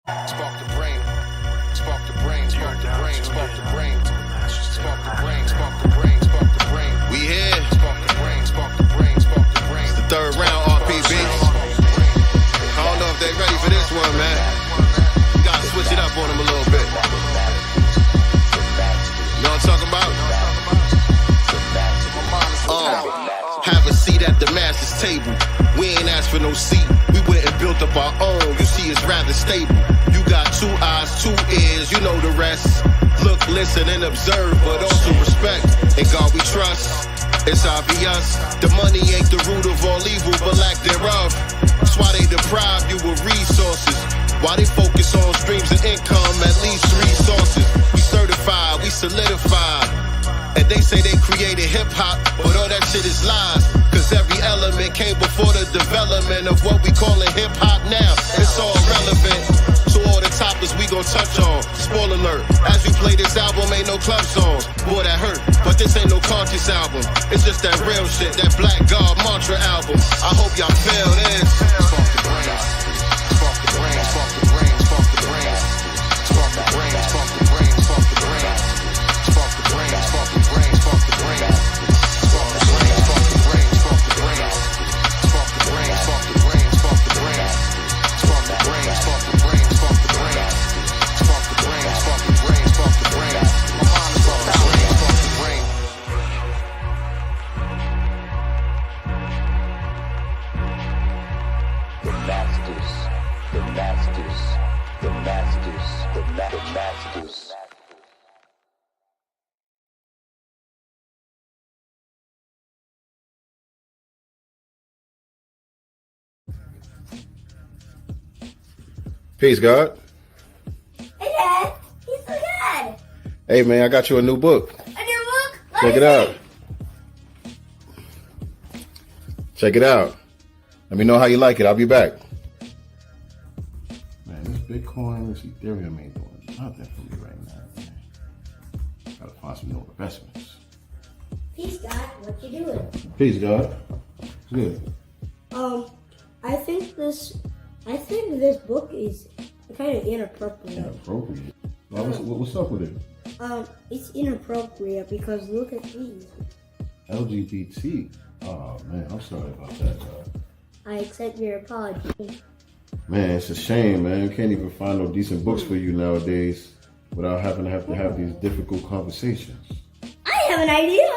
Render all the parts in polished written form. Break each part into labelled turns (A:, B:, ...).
A: Spark the brain, spark the brain, spark the brain, spark the brain, spark the brain, spark the brain, spark the brain. We here. Spark the brain, spark the brain, spark the brain. It's the third round, RPB. I don't know if they ready for this one, man. You gotta switch it up on them a little bit. You know what I'm talking about? Have a seat at the master's table. We ain't asked for no seat. We went and built up our own. You see, it's rather stable. You got 2 eyes, 2 ears, you know the rest. Look, listen, and observe, but also respect. In God we trust. It's obvious. The money ain't the root of all evil, but lack thereof. That's why they deprive you of resources. Why they focus on streams of income, at least 3 sources. We certified, we solidified. And they say they created hip-hop, but all that shit is lies. Cause every element came before the development of what we callin' hip-hop now. It's all relevant to all the topics we gon' touch on. Spoiler alert, as we play this album, ain't no club songs. Boy, that hurt, but this ain't no conscious album. It's just that real shit, that Black God mantra album. I hope y'all feel this. Spark the brain, spark the brain, spark the brain, spark the brain, spark the brain, spark the brain, spark the brain. Spark the brain, spark the brain, spark the brain. Spark the brain, spark the brain, spark the brain. Spark the brain, spark the brain, spark the brain. Spark the brain, spark the brain, spark the brain. Spark the brain, spark the brain, spark the brain. My mind is on the brain, spark the brain.
B: The masters, the masters, the masters, the masters.
C: Peace, God.
D: Hey, Dad. He's so good.
C: Hey, man, I got you a new book.
D: A new book?
C: Check it out. Check it out. Let me know how you like it. I'll be back. Man, this Bitcoin, this Ethereum ain't doing nothing for me right now, man. Gotta find some new investments.
D: Peace, God. What you doing?
C: Peace, God. It's good.
D: I think this book is kind of inappropriate.
C: Inappropriate? What's up with it?
D: It's inappropriate because look at these.
C: LGBT. Oh, man, I'm sorry about that, God.
D: I accept your apology.
C: Man, it's a shame, man. You can't even find no decent books for you nowadays without having to have these difficult conversations.
D: I have an idea.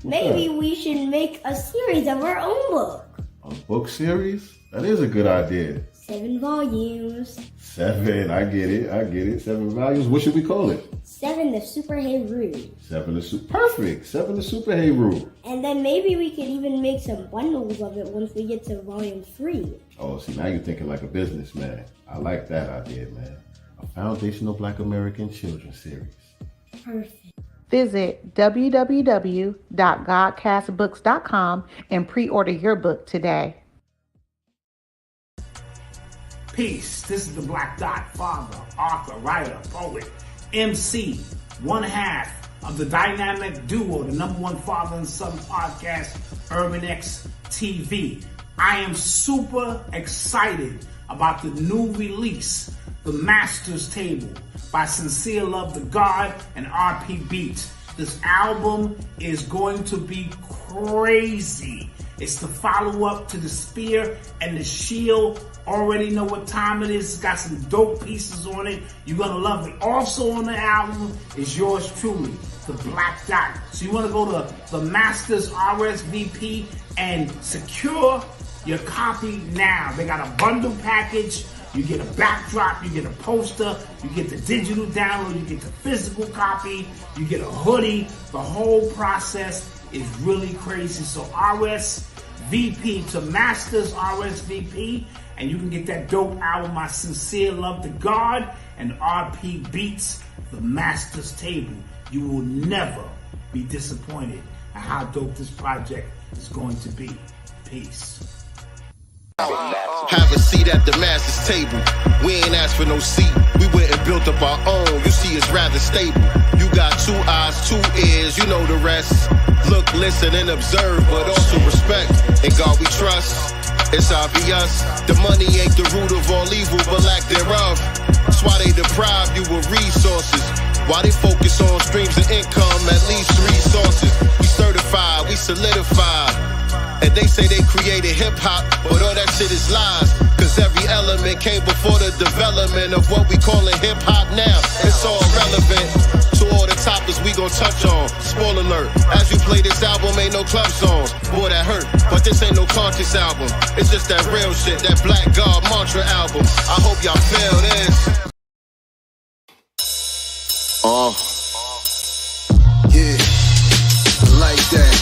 D: Maybe
C: that?
D: we should make a series of our own book.
C: A book series? That is a good idea.
D: 7 volumes.
C: 7, I get it. 7 volumes. What should we call it?
D: 7 the Super Hey Rule.
C: 7 the Perfect. 7 the Super Hey Rule.
D: And then maybe we could even make some bundles of it once we get to volume 3.
C: Oh, see, now you're thinking like a businessman. I like that idea, man. A foundational Black American children's series.
D: Perfect.
E: Visit www.godcastbooks.com and pre-order your book today.
F: Peace. This is the Black Dot, father, author, writer, poet, MC, one half of the dynamic duo, the #1 father and son podcast, Urban X TV. I am super excited about the new release, The Master's Table, by Sincere Love to God and RP Beats. This album is going to be crazy. It's the follow-up to The Spear and The Shield. Already know what time it is. It's got some dope pieces on it. You're going to love it. Also on the album is yours truly, The Black Dot. So you want to go to The Masters RSVP and secure your copy now. They got a bundle package. You get a backdrop, you get a poster, you get the digital download, you get the physical copy, you get a hoodie. The whole process is really crazy. So RSVP to Masters RSVP, and you can get that dope album, My Sincere Love to God and RP Beats, The Master's Table. You will never be disappointed at how dope this project is going to be. Peace.
A: Have a seat at the master's table. We ain't asked for no seat. We went and built up our own. You see, it's rather stable. You got 2 eyes, 2 ears, you know the rest. Look, listen, and observe, but also respect. In God we trust. It's obvious. The money ain't the root of all evil, but lack thereof. That's why they deprive you of resources. Why they focus on streams of income, at least 3 sources. We certified, we solidified. And they say they created hip-hop, but all that shit is lies. Cause every element came before the development of what we callin' hip-hop now. It's all relevant to all the topics we gon' touch on. Spoiler alert, as we play this album, ain't no club songs. Boy, that hurt, but this ain't no conscious album. It's just that real shit, that Black God mantra album. I hope y'all feel this. Yeah, like that.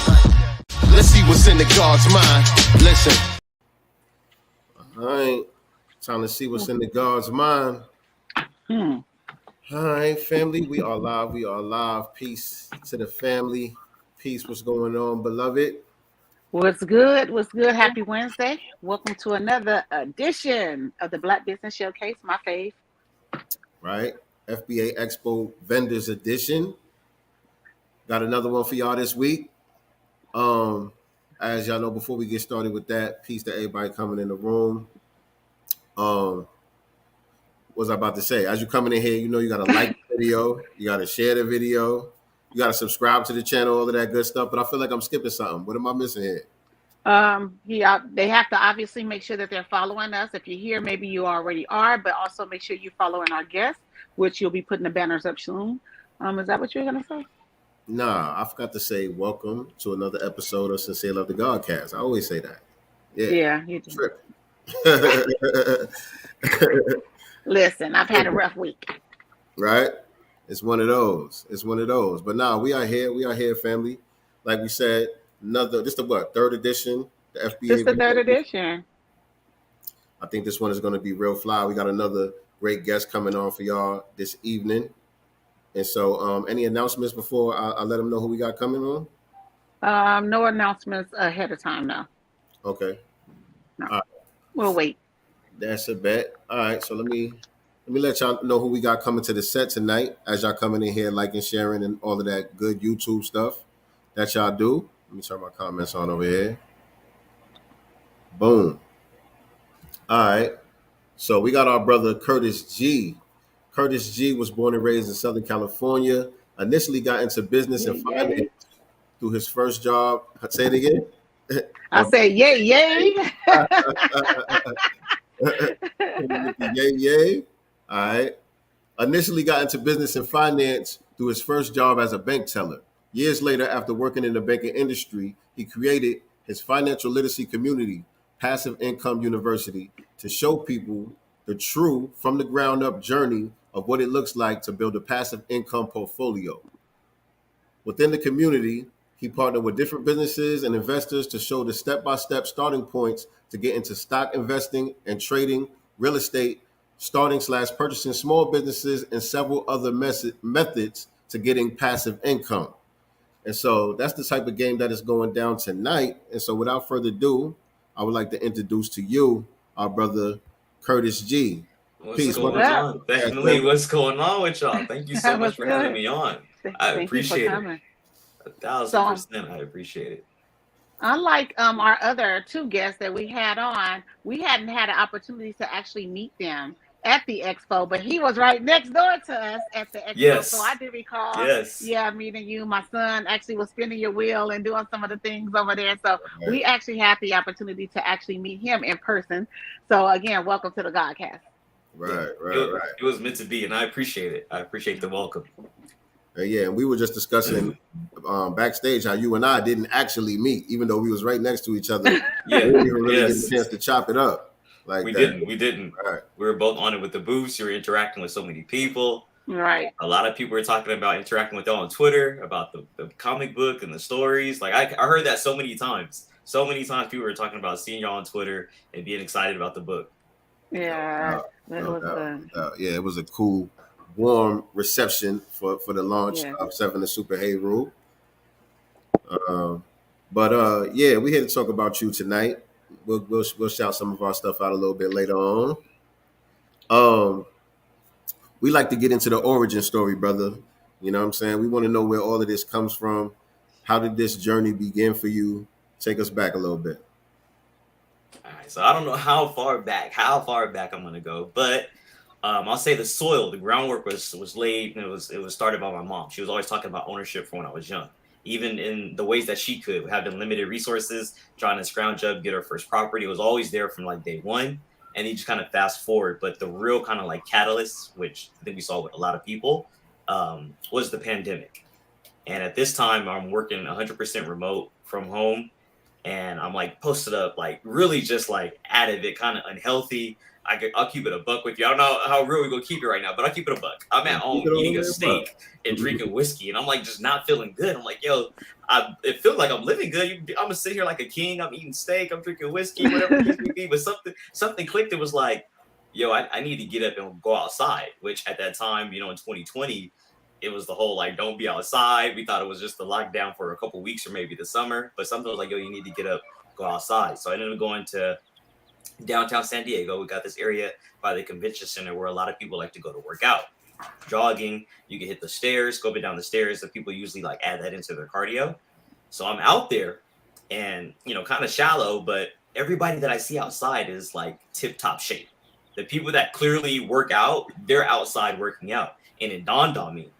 A: Let's see what's in the God's mind. Listen.
C: All right. Time to see what's in the God's mind. All right, family. We are live. We are live. Peace to the family. Peace. What's going on, beloved?
E: What's good? What's good? Happy Wednesday. Welcome to another edition of the Black Business Showcase, my fave.
C: Right. FBA Expo Vendors Edition. Got another one for y'all this week. As y'all know, before we get started with that, peace to everybody coming in the room. What was I about to say? As you coming in here, you know you gotta like the video, you gotta share the video, you gotta subscribe to the channel, all of that good stuff. But I feel like I'm skipping something. What am I missing here?
E: Yeah, they have to obviously make sure that they're following us. If you're here, maybe you already are, but also make sure you're following our guests, which you'll be putting the banners up soon. Is that what you were gonna say?
C: Nah, I forgot to say welcome to another episode of Sincere Love the Godcast. I always say that.
E: Yeah, you do.
C: Trip.
E: Listen, I've had a rough week.
C: Right? It's one of those. It's one of those. But now we are here. We are here, family. Like we said, this the what? 3rd edition? The FBA.
E: This is the 3rd edition.
C: I think this one is going to be real fly. We got another great guest coming on for y'all this evening. And so any announcements before I let them know who we got coming on?
E: No announcements ahead of time, no.
C: Okay.
E: No.
C: All right.
E: We'll wait.
C: That's a bet. All right. So let me let y'all know who we got coming to the set tonight as y'all coming in here, liking, sharing, and all of that good YouTube stuff that y'all do. Let me turn my comments on over here. Boom. All right. So we got our brother Curtis G. Curtis G was born and raised in Southern California. Initially got into business and finance through his first job. Say it again.
E: I say yay, yay.
C: Yay, yay. All right. Initially got into business and finance through his first job as a bank teller. Years later, after working in the banking industry, he created his financial literacy community, Passive Income University, to show people the true from the ground up journey of what it looks like to build a passive income portfolio. Within the community, he partnered with different businesses and investors to show the step-by-step starting points to get into stock investing and trading, real estate, starting/purchasing small businesses, and several other methods to getting passive income. And so that's the type of game that is going down tonight. And so without further ado, I would like to introduce to you our brother Curtis G.
G: What's going on? Definitely, what's going on with y'all? Thank you so much for having me on. I appreciate it. 1,000%. I appreciate it.
E: Unlike our other 2 guests that we had on, we hadn't had an opportunity to actually meet them at the expo, but he was right next door to us at the expo.
G: Yes.
E: So I do recall, meeting you. My son actually was spinning your wheel and doing some of the things over there. So we actually had the opportunity to actually meet him in person. So again, welcome to the Godcast.
C: Right.
G: It was meant to be, and I appreciate it. I appreciate the welcome.
C: Yeah, and we were just discussing backstage how you and I didn't actually meet, even though we was right next to each other.
G: Yeah,
C: we didn't even really get a chance to chop it up. Like
G: we
C: that.
G: didn't.
C: Right.
G: We were both on it with the booths. You were interacting with so many people.
E: Right.
G: A lot of people were talking about interacting with y'all on Twitter about the comic book and the stories. Like I heard that so many times. So many times people were talking about seeing y'all on Twitter and being excited about the book.
E: Yeah, it
C: was a cool, warm reception for the launch of Seven the Super Hey Rule. But we here to talk about you tonight. We'll shout some of our stuff out a little bit later on. We like to get into the origin story, brother. You know what I'm saying? We want to know where all of this comes from. How did this journey begin for you? Take us back a little bit.
G: All right, so I don't know how far back I'm gonna go, but I'll say the groundwork was laid, and it was started by my mom. She was always talking about ownership from when I was young, even in the ways that she could, having limited resources, trying to scrounge up, get her first property. It was always there from like day one. And you just kind of fast forward. But the real kind of like catalyst, which I think we saw with a lot of people, was the pandemic. And at this time, I'm working 100% remote from home. And I'm like posted up, like really just like out of it, kind of unhealthy. I'll keep it a buck with you. I don't know how real we're going to keep it right now, but I'll keep it a buck. I'm at home eating a steak and drinking whiskey, and I'm like just not feeling good. I'm like, yo, it feels like I'm living good. I'm going to sit here like a king. I'm eating steak. I'm drinking whiskey, whatever it may be. But something clicked. It was like, yo, I need to get up and go outside, which at that time, in 2020, it was the whole like, don't be outside. We thought it was just the lockdown for a couple weeks or maybe the summer. But something was like, yo, you need to get up, go outside. So I ended up going to downtown San Diego. We got this area by the convention center where a lot of people like to go to work out, jogging. You can hit the stairs, go down the stairs. The people usually like add that into their cardio. So I'm out there and, kind of shallow, but everybody that I see outside is like tip top shape. The people that clearly work out, they're outside working out. And it dawned on me,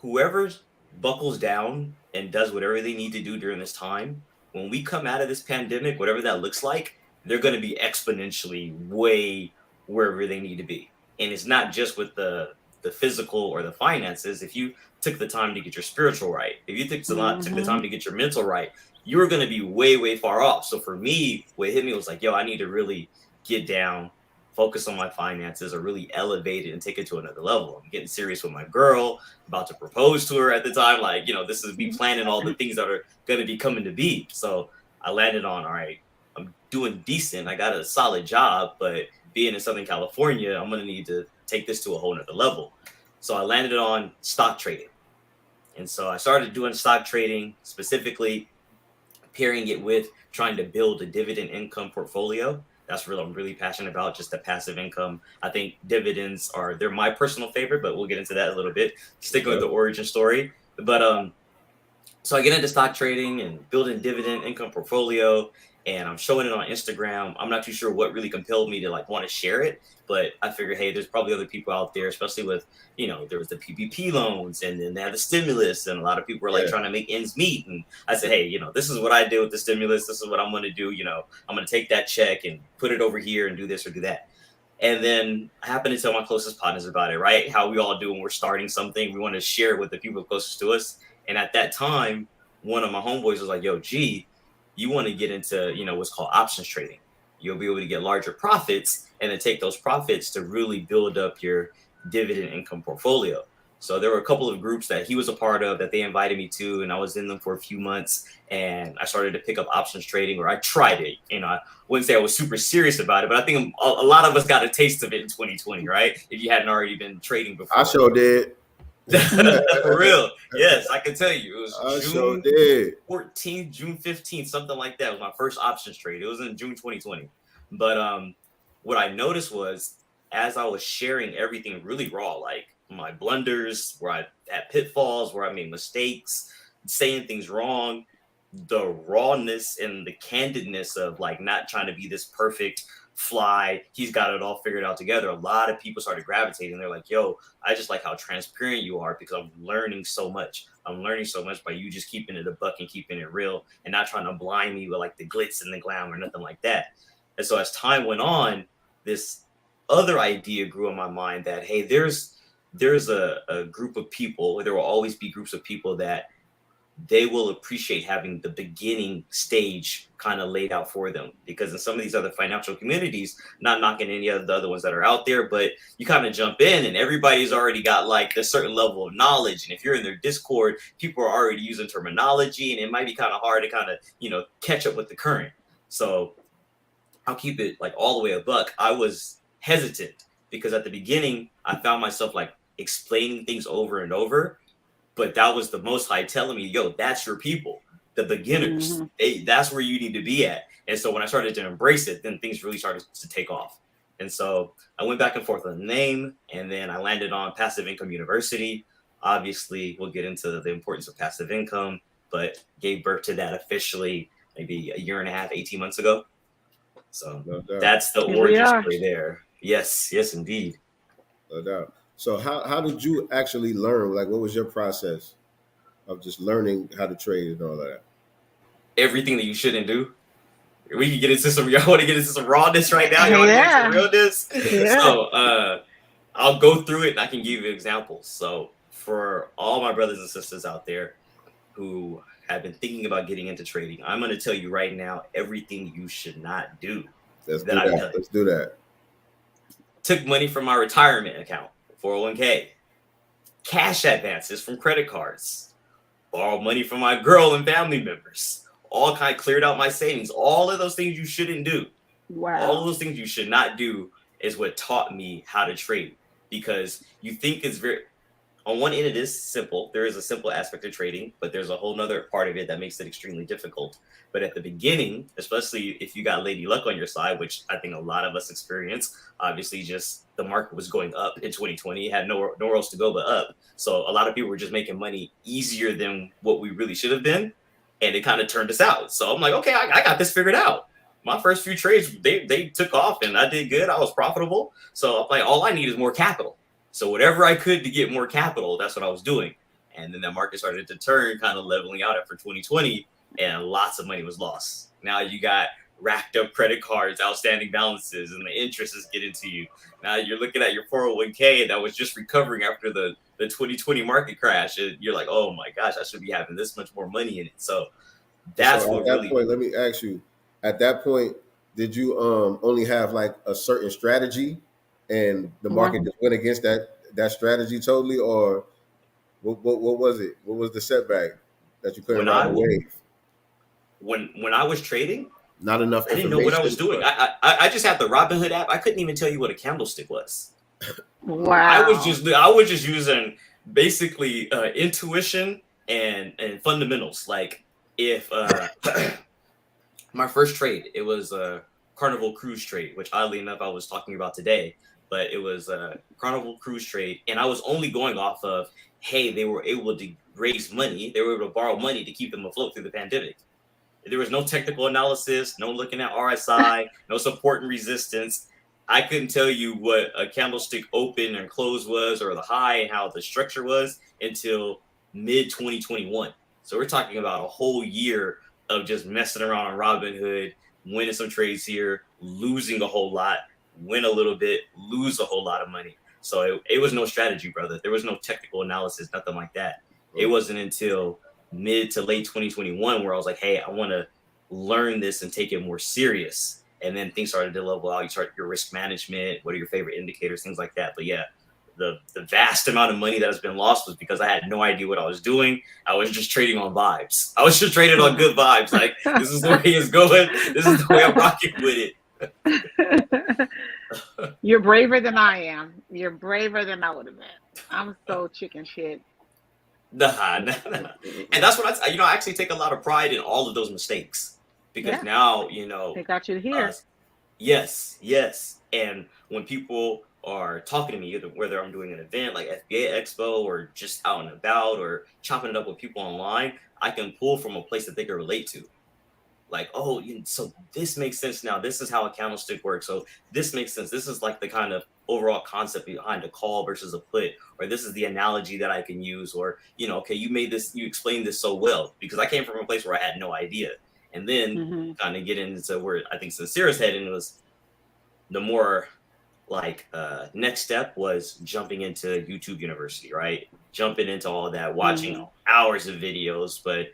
G: whoever buckles down and does whatever they need to do during this time, when we come out of this pandemic, whatever that looks like, they're going to be exponentially way wherever they need to be. And it's not just with the physical or the finances. If you took the time to get your spiritual right, if you took the time to get your mental right, you're going to be way, way far off. So for me, what hit me was like, yo, I need to really get down, focus on my finances, or really elevate it and take it to another level. I'm getting serious with my girl, about to propose to her at the time. Like, this is me planning all the things that are going to be coming to be. So I landed on, all right, I'm doing decent. I got a solid job, but being in Southern California, I'm going to need to take this to a whole nother level. So I landed on stock trading. And so I started doing stock trading, specifically pairing it with trying to build a dividend income portfolio. That's what I'm really passionate about, just the passive income. I think dividends they're my personal favorite, but we'll get into that a little bit. Sticking with the origin story. But so I get into stock trading and building dividend income portfolio, and I'm showing it on Instagram. I'm not too sure what really compelled me to like want to share it, but I figured, hey, there's probably other people out there, especially with, there was the PPP loans, and then they had the stimulus, and a lot of people were like trying to make ends meet. And I said, hey, this is what I did with the stimulus. This is what I'm going to do. I'm going to take that check and put it over here and do this or do that. And then I happened to tell my closest partners about it, right? How we all do when we're starting something. We want to share it with the people closest to us. And at that time, one of my homeboys was like, yo, G, you want to get into, what's called options trading. You'll be able to get larger profits and then take those profits to really build up your dividend income portfolio. So there were a couple of groups that he was a part of that they invited me to, and I was in them for a few months, and I started to pick up options trading, or I tried it. I wouldn't say I was super serious about it, but I think a lot of us got a taste of it in 2020, right? If you hadn't already been trading before.
C: I sure did.
G: For real. Yes, I can tell you. It was June 14th, June 15th, something like that. It was my first options trade. It was in June 2020. But what I noticed was, as I was sharing everything really raw, like my blunders, where I had pitfalls, where I made mistakes, saying things wrong, the rawness and the candidness of like not trying to be this perfect fly, he's got it all figured out together. A lot of people started gravitating. They're like, yo, I just like how transparent you are, because I'm learning so much. I'm learning so much by you just keeping it a buck and keeping it real and not trying to blind me with like the glitz and the glam or nothing like that. And so as time went on, this other idea grew in my mind that, hey, there's a group of people, there will always be groups of people that they will appreciate having the beginning stage kind of laid out for them, because in some of these other financial communities, not knocking any of the other ones that are out there, but you kind of jump in and everybody's already got like a certain level of knowledge. And if you're in their Discord, people are already using terminology, and it might be kind of hard to kind of, catch up with the current. So I'll keep it like all the way a buck. I was hesitant because at the beginning, I found myself like explaining things over and over. But that was the Most High telling me, yo, that's your people, the beginners. That's where you need to be at. And so when I started to embrace it, then things really started to take off. And so I went back and forth on the name, and then I landed on Passive Income University. Obviously, we'll get into the importance of passive income, but gave birth to that officially maybe a year and a half, 18 months ago. So that's the origin story there. Yes, indeed.
C: No doubt. So how did you actually learn? Like, what was your process of just learning how to trade and all that?
G: Everything that you shouldn't do. We can get into some. Y'all want to get into some rawness right now? Y'all want to get into some realness?
E: Yeah.
G: So I'll go through it and I can give you examples. So for all my brothers and sisters out there who have been thinking about getting into trading, I'm going to tell you right now everything you should not do.
C: Let's do that.
G: Took money from my retirement account, 401k, cash advances from credit cards, borrowed money from my girl and family members, all kind of cleared out my savings. All of those things you shouldn't do.
E: Wow.
G: All of those things you should not do is what taught me how to trade, because you think it's very, on one end it is simple. There is a simple aspect of trading, but there's a whole nother part of it that makes it extremely difficult. But at the beginning, especially if you got Lady Luck on your side, which I think a lot of us experience, obviously just the market was going up in 2020, it had nowhere else to go but up. So a lot of people were just making money easier than what we really should have been. And it kind of turned us out. So I'm like, okay, I got this figured out. My first few trades, they took off and I did good. I was profitable. So I'm like, all I need is more capital. So whatever I could to get more capital, that's what I was doing. And then the market started to turn, kind of leveling out after 2020, and lots of money was lost. Now you got racked up credit cards, outstanding balances, and the interest is getting to you. Now you're looking at your 401k that was just recovering after the 2020 market crash. And you're like, oh my gosh, I should be having this much more money in it. So that's what really.
C: Point, let me ask you. At that point, did you only have like a certain strategy, and the market just went against that strategy totally, or what was it? What was the setback that you couldn't ride the wave?
G: When I was trading,
C: not enough.
G: I didn't know what I was doing. I just had the Robinhood app. I couldn't even tell you what a candlestick was.
E: Wow.
G: I was just using basically intuition and fundamentals. Like if my first trade, it was a Carnival cruise trade, which oddly enough I was talking about today, but it was a Carnival cruise trade, and I was only going off of, hey, they were able to raise money, they were able to borrow money to keep them afloat through the pandemic. There was no technical analysis, no looking at RSI, no support and resistance. I couldn't tell you what a candlestick open and close was, or the high and how the structure was, until mid 2021. So we're talking about a whole year of just messing around on Robinhood, winning some trades here, losing a whole lot, win a little bit, lose a whole lot of money. So it was no strategy, brother. There was no technical analysis, nothing like that. It wasn't until mid to late 2021 where I was like, hey, I want to learn this and take it more serious. And then things started to level out. You start your risk management, what are your favorite indicators, things like that. But yeah, the vast amount of money that has been lost was because I had no idea what I was doing. I was just trading on vibes. I was just trading on good vibes. Like, this is the way it's going. This is the way I'm rocking with it.
E: You're braver than I am. You're braver than I would have been. I'm so chicken shit.
G: Nah. And that's what I actually take a lot of pride in all of those mistakes, because now,
E: they got you here.
G: Yes. And when people are talking to me, whether I'm doing an event like FBA Expo or just out and about or chopping it up with people online, I can pull from a place that they can relate to. Like, oh, so this makes sense now. This is how a candlestick works. So this makes sense. This is like the kind of overall concept behind a call versus a put, or this is the analogy that I can use, or, okay, you explained this so well, because I came from a place where I had no idea. And then kind of get into where I think Sincere's heading was the more like next step was jumping into YouTube University, right? Jumping into all of that, watching hours of videos, but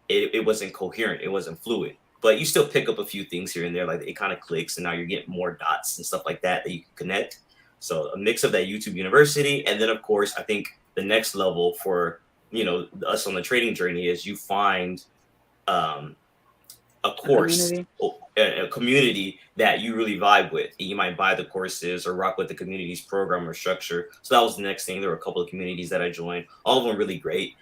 G: it wasn't coherent. It wasn't fluid. But you still pick up a few things here and there, like it kind of clicks, and now you're getting more dots and stuff like that you can connect. So a mix of that YouTube University, and then of course I think the next level for us on the trading journey is you find a course, a community that you really vibe with. You might buy the courses or rock with the community's program or structure. So that was the next thing. There were a couple of communities that I joined, all of them really great.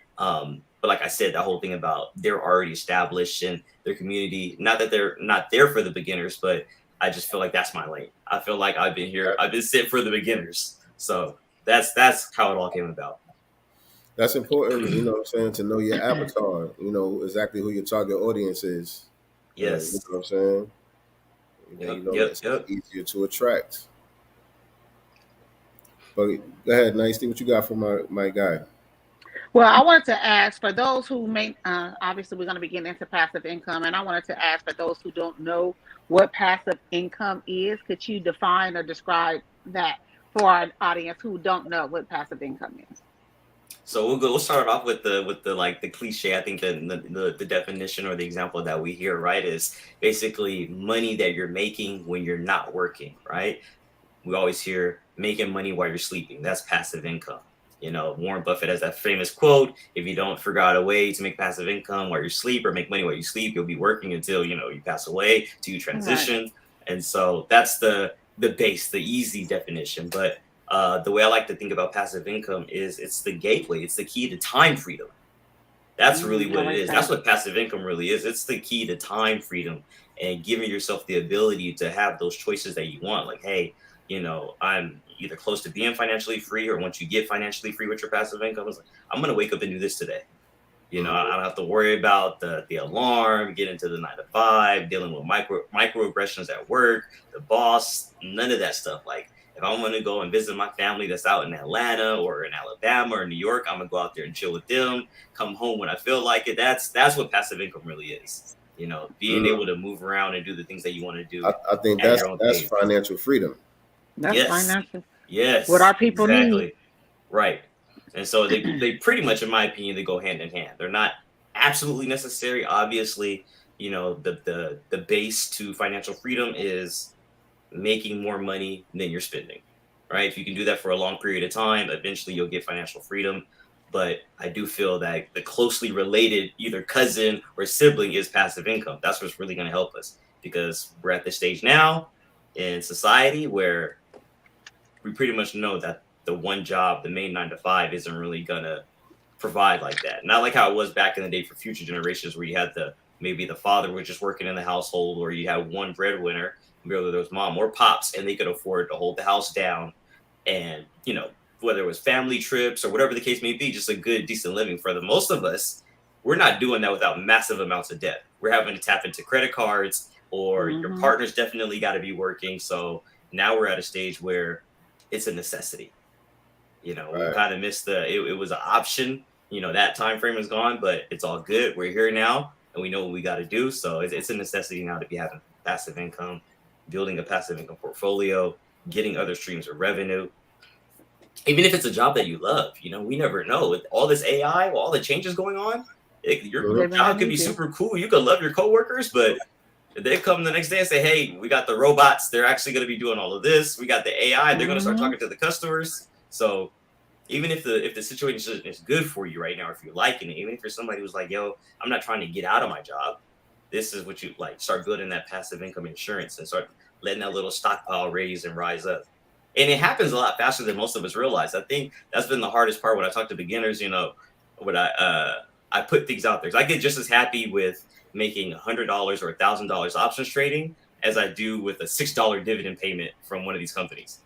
G: But like I said, that whole thing about they're already established in their community, not that they're not there for the beginners, but I just feel like that's my lane. I feel like I've been sent for the beginners. So that's how it all came about.
C: That's important, what I'm saying, to know your avatar, exactly who your target audience is.
G: Yes.
C: You know what I'm saying? It's easier to attract. But go ahead, Nice. What you got for my guy?
E: Well, I wanted to ask for those who may, obviously, we're going to be getting into passive income, and I wanted to ask for those who don't know what passive income is, could you define or describe that for our audience who don't know what passive income is?
G: So we'll start off with the like the cliche. I think the definition or the example that we hear, right, is basically money that you're making when you're not working, right? We always hear making money while you're sleeping. That's passive income. You know, Warren Buffett has that famous quote: if you don't figure out a way to make passive income while you sleep or make money while you sleep, you'll be working until, you know, you pass away, till you transition. Right. And so that's the base, the easy definition. But the way I like to think about passive income is it's the gateway. It's the key to time freedom. That's really what it is. That's what passive income really is. It's the key to time freedom and giving yourself the ability to have those choices that you want. Like, hey, you know, I'm either close to being financially free, or once you get financially free with your passive income, it's like, I'm going to wake up and do this today. You know, I don't have to worry about the alarm, get into the 9 to 5, dealing with microaggressions at work, the boss, none of that stuff. Like, if I want to go and visit my family that's out in Atlanta or in Alabama or New York, I'm going to go out there and chill with them, come home when I feel like it. That's what passive income really is. You know, being able to move around and do the things that you want to do.
C: I think that's financial freedom.
E: That's financial.
G: Yes.
E: What our people need.
G: Right. And so they pretty much, in my opinion, they go hand in hand. They're not absolutely necessary. Obviously, you know, the base to financial freedom is making more money than you're spending, right? If you can do that for a long period of time, eventually you'll get financial freedom. But I do feel that the closely related either cousin or sibling is passive income. That's what's really going to help us, because we're at this stage now in society where we pretty much know that the one job, the main 9 to 5, isn't really going to provide like that. Not like how it was back in the day for future generations, where you had maybe the father was just working in the household, or you had one breadwinner, whether there was mom or pops, and they could afford to hold the house down. And, you know, whether it was family trips or whatever the case may be, just a good, decent living for the most of us. We're not doing that without massive amounts of debt. We're having to tap into credit cards, or your partner's definitely got to be working. So now we're at a stage where it's a necessity. You know, we kind of missed it was an option. You know, that time frame is gone, but it's all good. We're here now, and we know what we got to do. So it's a necessity now to be having passive income, building a passive income portfolio, getting other streams of revenue. Even if it's a job that you love, you know, we never know. With all this AI, all the changes going on, your job could be super cool. You could love your coworkers, but they come the next day and say, hey, we got the robots. They're actually going to be doing all of this. We got the AI. They're going to start talking to the customers. So even if the situation is good for you right now, if you're liking it, even if you're somebody who's like, yo, I'm not trying to get out of my job, this is what you like, start building that passive income insurance and start letting that little stockpile raise and rise up. And it happens a lot faster than most of us realize. I think that's been the hardest part when I talk to beginners, you know, when I put things out there. 'Cause I get just as happy with making $100 or $1,000 options trading as I do with a $6 dividend payment from one of these companies.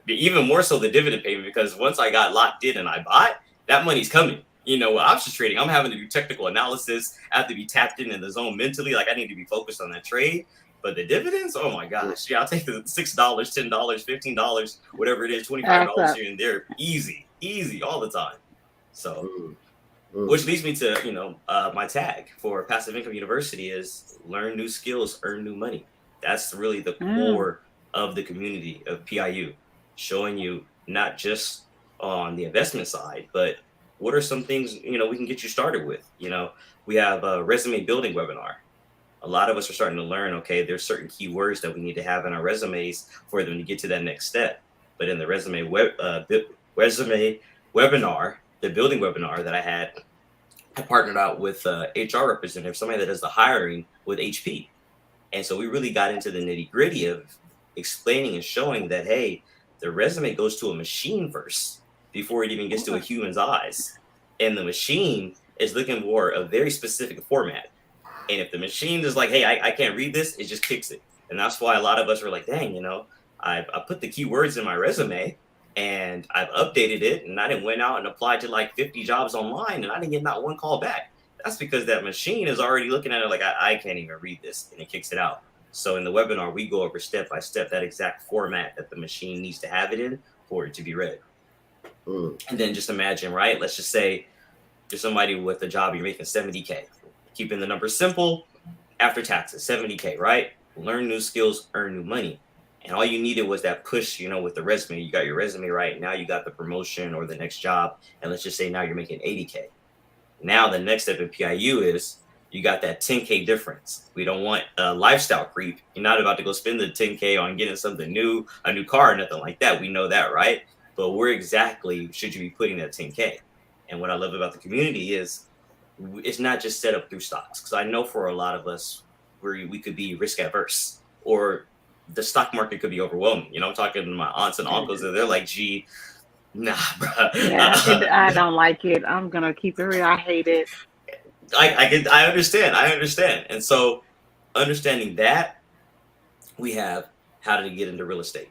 G: Even more so the dividend payment, because once I got locked in and I bought, that money's coming. You know, with options trading, I'm having to do technical analysis. I have to be tapped in the zone mentally. Like, I need to be focused on that trade. But the dividends, oh my gosh. Yeah, I'll take the $6, $10, $15, whatever it is, $25 here and there. Easy all the time. So, which leads me to, you know, my tag for Passive Income University is learn new skills, earn new money. That's really the core of the community of PIU, showing you not just on the investment side, but what are some things, you know, we can get you started with. You know, we have a resume building webinar. A lot of us are starting to learn, okay, there's certain keywords that we need to have in our resumes for them to get to that next step. But in the resume webinar, the building webinar that I partnered out with HR representative, somebody that does the hiring with HP. And so we really got into the nitty gritty of explaining and showing that, hey, the resume goes to a machine first before it even gets to a human's eyes. And the machine is looking for a very specific format. And if the machine is like, hey, I can't read this, it just kicks it. And that's why a lot of us are like, dang, you know, I put the keywords in my resume and I've updated it, and I didn't went out and applied to like 50 jobs online, and I didn't get not one call back. That's because that machine is already looking at it like, I can't even read this, and it kicks it out. So in the webinar, we go over step by step that exact format that the machine needs to have it in for it to be read.
C: Mm.
G: And then just imagine, right? Let's just say you're somebody with a job, you're making 70K. Keeping the numbers simple, after taxes, 70K, right? Learn new skills, earn new money. And all you needed was that push, with the resume. You got your resume right. Now you got the promotion or the next job. And let's just say now you're making 80K. Now the next step in PIU is you got that 10K difference. We don't want a lifestyle creep. You're not about to go spend the 10K on getting something new, a new car, or nothing like that. We know that, right? But where exactly should you be putting that 10K? And what I love about the community is it's not just set up through stocks. Because I know for a lot of us, we could be risk adverse, or the stock market could be overwhelming. I'm talking to my aunts and uncles, and they're like, "Gee, nah, bro."
E: Yeah, I don't like it. I'm gonna keep it real. I hate it.
G: I understand. And so, understanding that, we have how to get into real estate,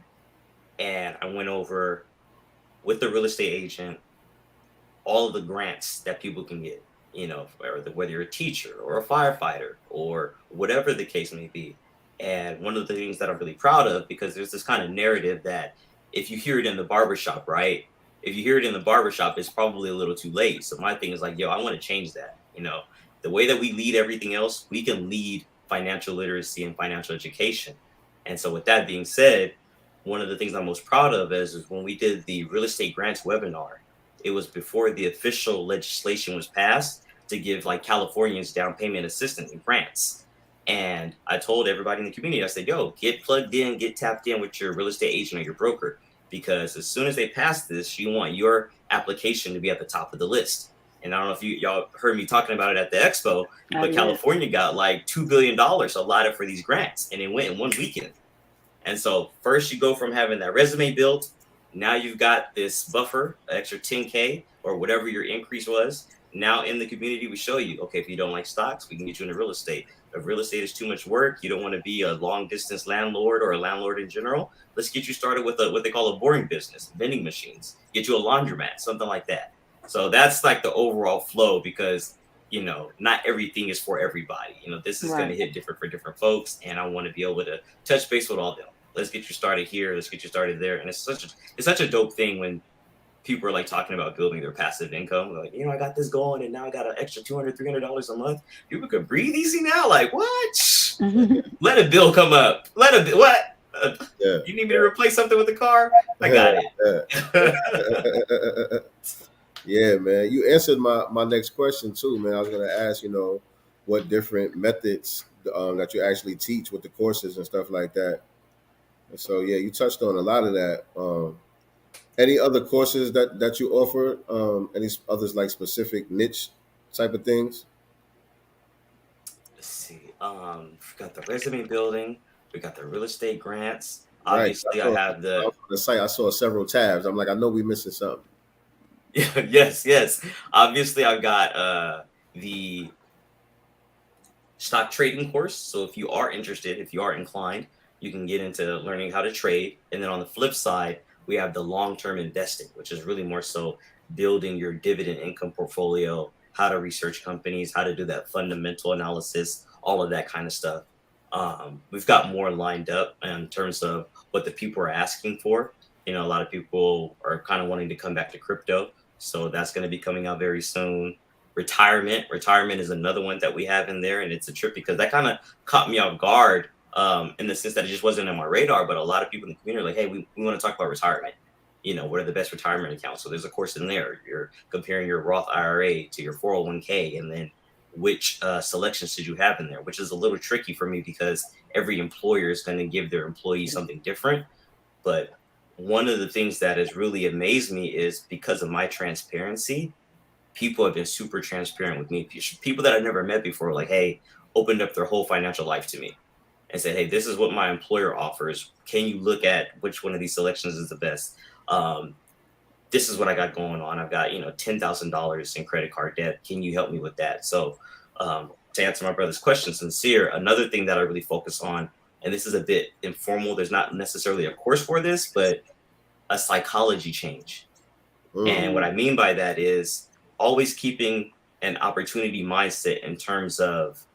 G: and I went over with the real estate agent all of the grants that people can get. Whether you're a teacher or a firefighter or whatever the case may be. And one of the things that I'm really proud of, because there's this kind of narrative that if you hear it in the barbershop, right? If you hear it in the barbershop, it's probably a little too late. So my thing is like, I want to change that. The way that we lead everything else, we can lead financial literacy and financial education. And so with that being said, one of the things I'm most proud of is when we did the real estate grants webinar. It was before the official legislation was passed to give like Californians down payment assistance and grants. And I told everybody in the community, I said, get plugged in, get tapped in with your real estate agent or your broker, because as soon as they pass this, you want your application to be at the top of the list. And I don't know if y'all heard me talking about it at the expo, but California got like $2 billion allotted for these grants, and it went in one weekend. And so first you go from having that resume built. Now you've got this buffer, extra 10K or whatever your increase was. Now in the community, we show you, okay, if you don't like stocks, we can get you into real estate. If real estate is too much work, you don't want to be a long distance landlord or a landlord in general, let's get you started with what they call a boring business, vending machines, get you a laundromat, something like that. So that's like the overall flow, because, not everything is for everybody. This is going to hit different for different folks. And I want to be able to touch base with all of them. Let's get you started here. Let's get you started there. And it's such a dope thing when people are like talking about building their passive income. Like, I got this going, and now I got an extra $200, $300 a month. People could breathe easy now. Like, what? Let a bill come up. What? You need me to replace something with the car? I got it.
C: Yeah, man. You answered my next question too, man. I was going to ask, what different methods that you actually teach with the courses and stuff like that. And so, yeah, you touched on a lot of that. Any other courses that you offer? Any others like specific niche type of things?
G: Let's see. We've got the resume building. We got the real estate grants. Obviously, I have the
C: site. I saw several tabs. I'm like, I know we're missing something.
G: Yes. Obviously, I've got the stock trading course. So if you are interested, if you are inclined, you can get into learning how to trade. And then on the flip side, we have the long-term investing, which is really more so building your dividend income portfolio, how to research companies, how to do that fundamental analysis, all of that kind of stuff. We've got more lined up in terms of what the people are asking for. A lot of people are kind of wanting to come back to crypto. So that's going to be coming out very soon. Retirement is another one that we have in there. And it's a trip because that kind of caught me off guard. In the sense that it just wasn't on my radar, but a lot of people in the community are like, hey, we want to talk about retirement. What are the best retirement accounts? So there's a course in there. You're comparing your Roth IRA to your 401k, and then which selections should you have in there, which is a little tricky for me because every employer is going to give their employees something different. But one of the things that has really amazed me is because of my transparency, people have been super transparent with me. People that I've never met before, like, hey, opened up their whole financial life to me and said, hey, this is what my employer offers. Can you look at which one of these selections is the best? This is what I got going on. I've got, $10,000 in credit card debt. Can you help me with that? So to answer my brother's question, sincere, another thing that I really focus on, and this is a bit informal, there's not necessarily a course for this, but a psychology change. And what I mean by that is always keeping an opportunity mindset in terms of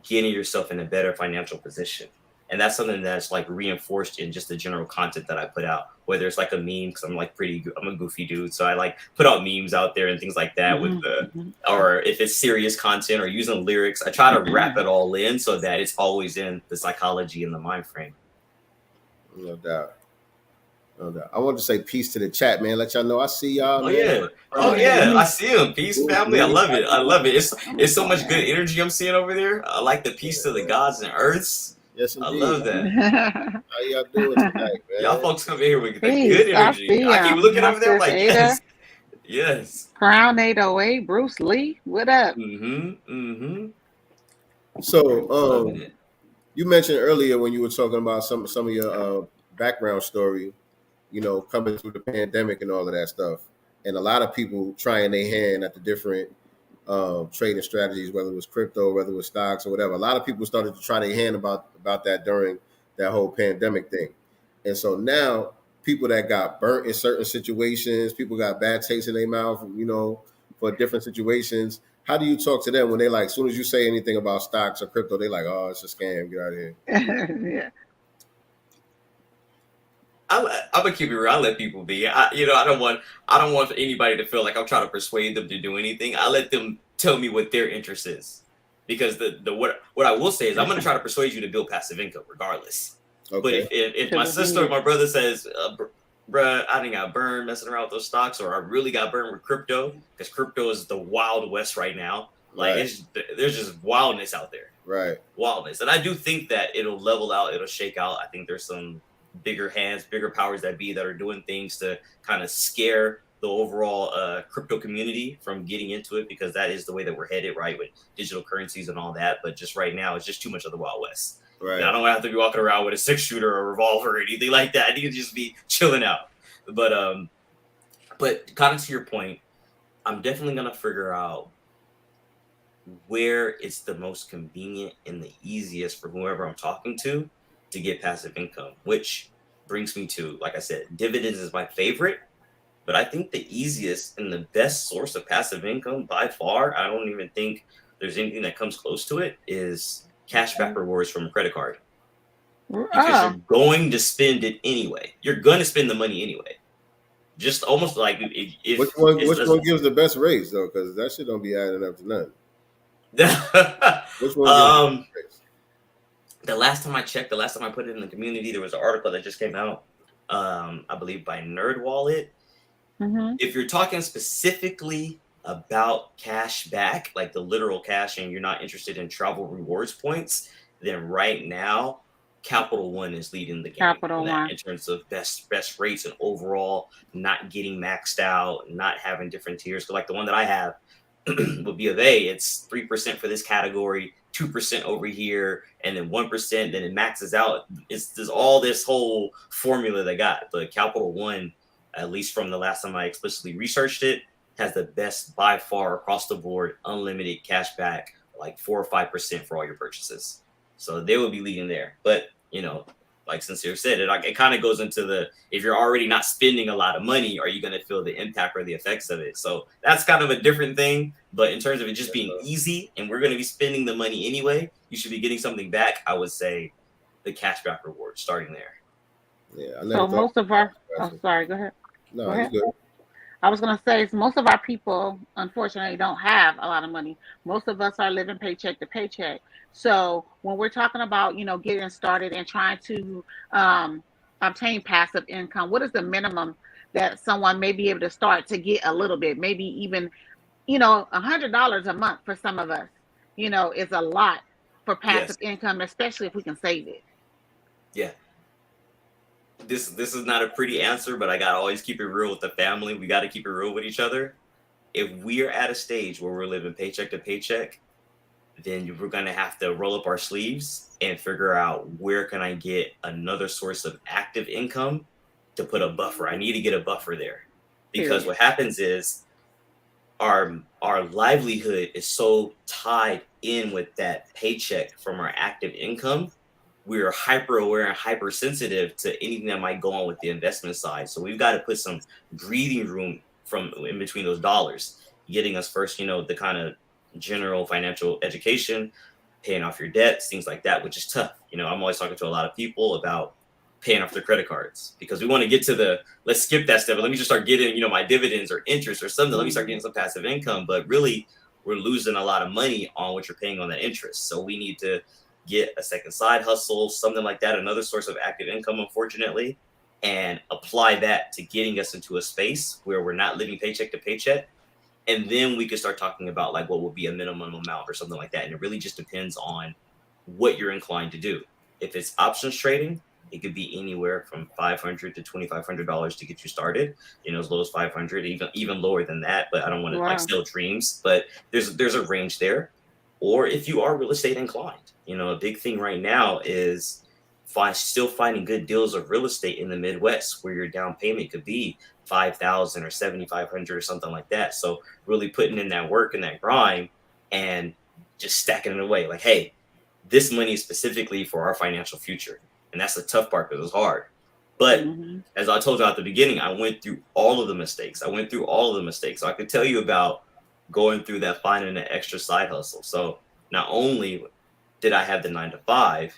G: getting yourself in a better financial position. And that's something that's like reinforced in just the general content that I put out, whether it's like a meme, because I'm a goofy dude. So I like put out memes out there and things like that with or if it's serious content or using lyrics, I try to wrap it all in so that it's always in the psychology and the mind frame.
C: No doubt. No doubt. I want to say peace to the chat, man. Let y'all know I see y'all.
G: Oh,
C: man.
G: yeah. Oh, yeah. I see him. Peace, family. I love it. I love it. It's so much good energy I'm seeing over there. I like the peace to the gods and earths.
C: Yes, indeed.
G: I love that.
C: How y'all doing tonight, man?
G: Y'all folks come in here with the good energy. I keep looking over there like, yes. Yes.
E: Crown 808, Bruce Lee. What up?
C: So, you mentioned earlier when you were talking about some of your background story, you know, coming through the pandemic and all of that stuff, and a lot of people trying their hand at the different trading strategies, whether it was crypto, whether it was stocks or whatever. A lot of people started to try their hand about that during that whole pandemic thing. And so now people that got burnt in certain situations, people got bad taste in their mouth, you know, for different situations. How do you talk to them when they like, as soon as you say anything about stocks or crypto, they like, oh, it's a scam, get out of here.
E: Yeah.
G: I'm gonna keep it real. I let people be. I don't want anybody to feel like I'm trying to persuade them to do anything. I let them tell me what their interest is, because what I will say is I'm gonna try to persuade you to build passive income regardless. Okay. But if my sister or my brother says, bruh, I didn't got burned messing around with those stocks, or I really got burned with crypto, because crypto is the wild west right now. Like there's just wildness out there.
C: Right.
G: Wildness. And I do think that it'll level out, it'll shake out. I think there's some bigger hands, bigger powers that be that are doing things to kind of scare the overall crypto community from getting into it, because that is the way that we're headed, right, with digital currencies and all that. But just right now, it's just too much of the Wild West. Right. And I don't have to be walking around with a 6-shooter or a revolver or anything like that. I need to just be chilling out. But kind of to your point, I'm definitely gonna figure out where it's the most convenient and the easiest for whoever I'm talking to get passive income, which brings me to, like I said, dividends is my favorite, but I think the easiest and the best source of passive income by far, I don't even think there's anything that comes close to it, is cashback rewards from a credit card. Because you're going to spend it anyway. You're going to spend the money anyway. Just almost like if
C: which one gives the best rates though? Because that shit don't be adding up to nothing. Which one gives the best rates?
G: The last time I checked, the last time I put it in the community, there was an article that just came out, I believe by NerdWallet. If you're talking specifically about cash back, like the literal cash, and you're not interested in travel rewards points, then right now, Capital One is leading the game in terms of best rates and overall not getting maxed out, not having different tiers. So like the one that I have with B of A, it's 3% for this category, 2% over here, and then 1%, then it maxes out. There's all this whole formula they got. But Capital One, at least from the last time I explicitly researched it, has the best by far across the board, unlimited cash back, like 4 or 5% for all your purchases. So they will be leading there. But, you know, like Sincere said, it kind of goes into if you're already not spending a lot of money, are you going to feel the impact or the effects of it? So that's kind of a different thing. But in terms of it just being easy and we're going to be spending the money anyway, you should be getting something back. I would say the cashback reward starting there.
C: Yeah.
E: So most of our, sorry, go ahead.
C: No, go ahead. Good.
E: I was going to say, most of our people, unfortunately, don't have a lot of money. Most of us are living paycheck to paycheck. So when we're talking about, you know, getting started and trying to obtain passive income, what is the minimum that someone may be able to start to get a little bit? Maybe even, you know, $100 a month for some of us, you know, is a lot for passive income, especially if we can save it.
G: Yeah. This is not a pretty answer, but I got to always keep it real with the family. We got to keep it real with each other. If we are at a stage where we're living paycheck to paycheck, then we're going to have to roll up our sleeves and figure out where can I get another source of active income to put a buffer. I need to get a buffer there, because what happens is our livelihood is so tied in with that paycheck from our active income. We're hyper aware and hypersensitive to anything that might go on with the investment side. So we've got to put some breathing room from in between those dollars, getting us first, you know, the kind of general financial education, paying off your debts, things like that, which is tough. You know, I'm always talking to a lot of people about paying off their credit cards because we want to get to let's skip that step. But let me just start getting, you know, my dividends or interest or something. Let me start getting some passive income. But really, we're losing a lot of money on what you're paying on that interest. So we need to get a second side hustle, something like that, another source of active income, unfortunately, and apply that to getting us into a space where we're not living paycheck to paycheck. And then we could start talking about like what would be a minimum amount or something like that. And it really just depends on what you're inclined to do. If it's options trading, it could be anywhere from $500 to $2,500 to get you started. You know, as low as 500, even lower than that. But I don't want to like sell dreams. But there's a range there. Or if you are real estate inclined, you know, a big thing right now is still finding good deals of real estate in the Midwest where your down payment could be $5,000 or $7,500 or something like that. So really putting in that work and that grind and just stacking it away. Like, hey, this money is specifically for our financial future. And that's the tough part because it's hard. But as I told you at the beginning, I went through all of the mistakes. So I could tell you about going through that, finding an extra side hustle. So not only did I have the 9-to-5,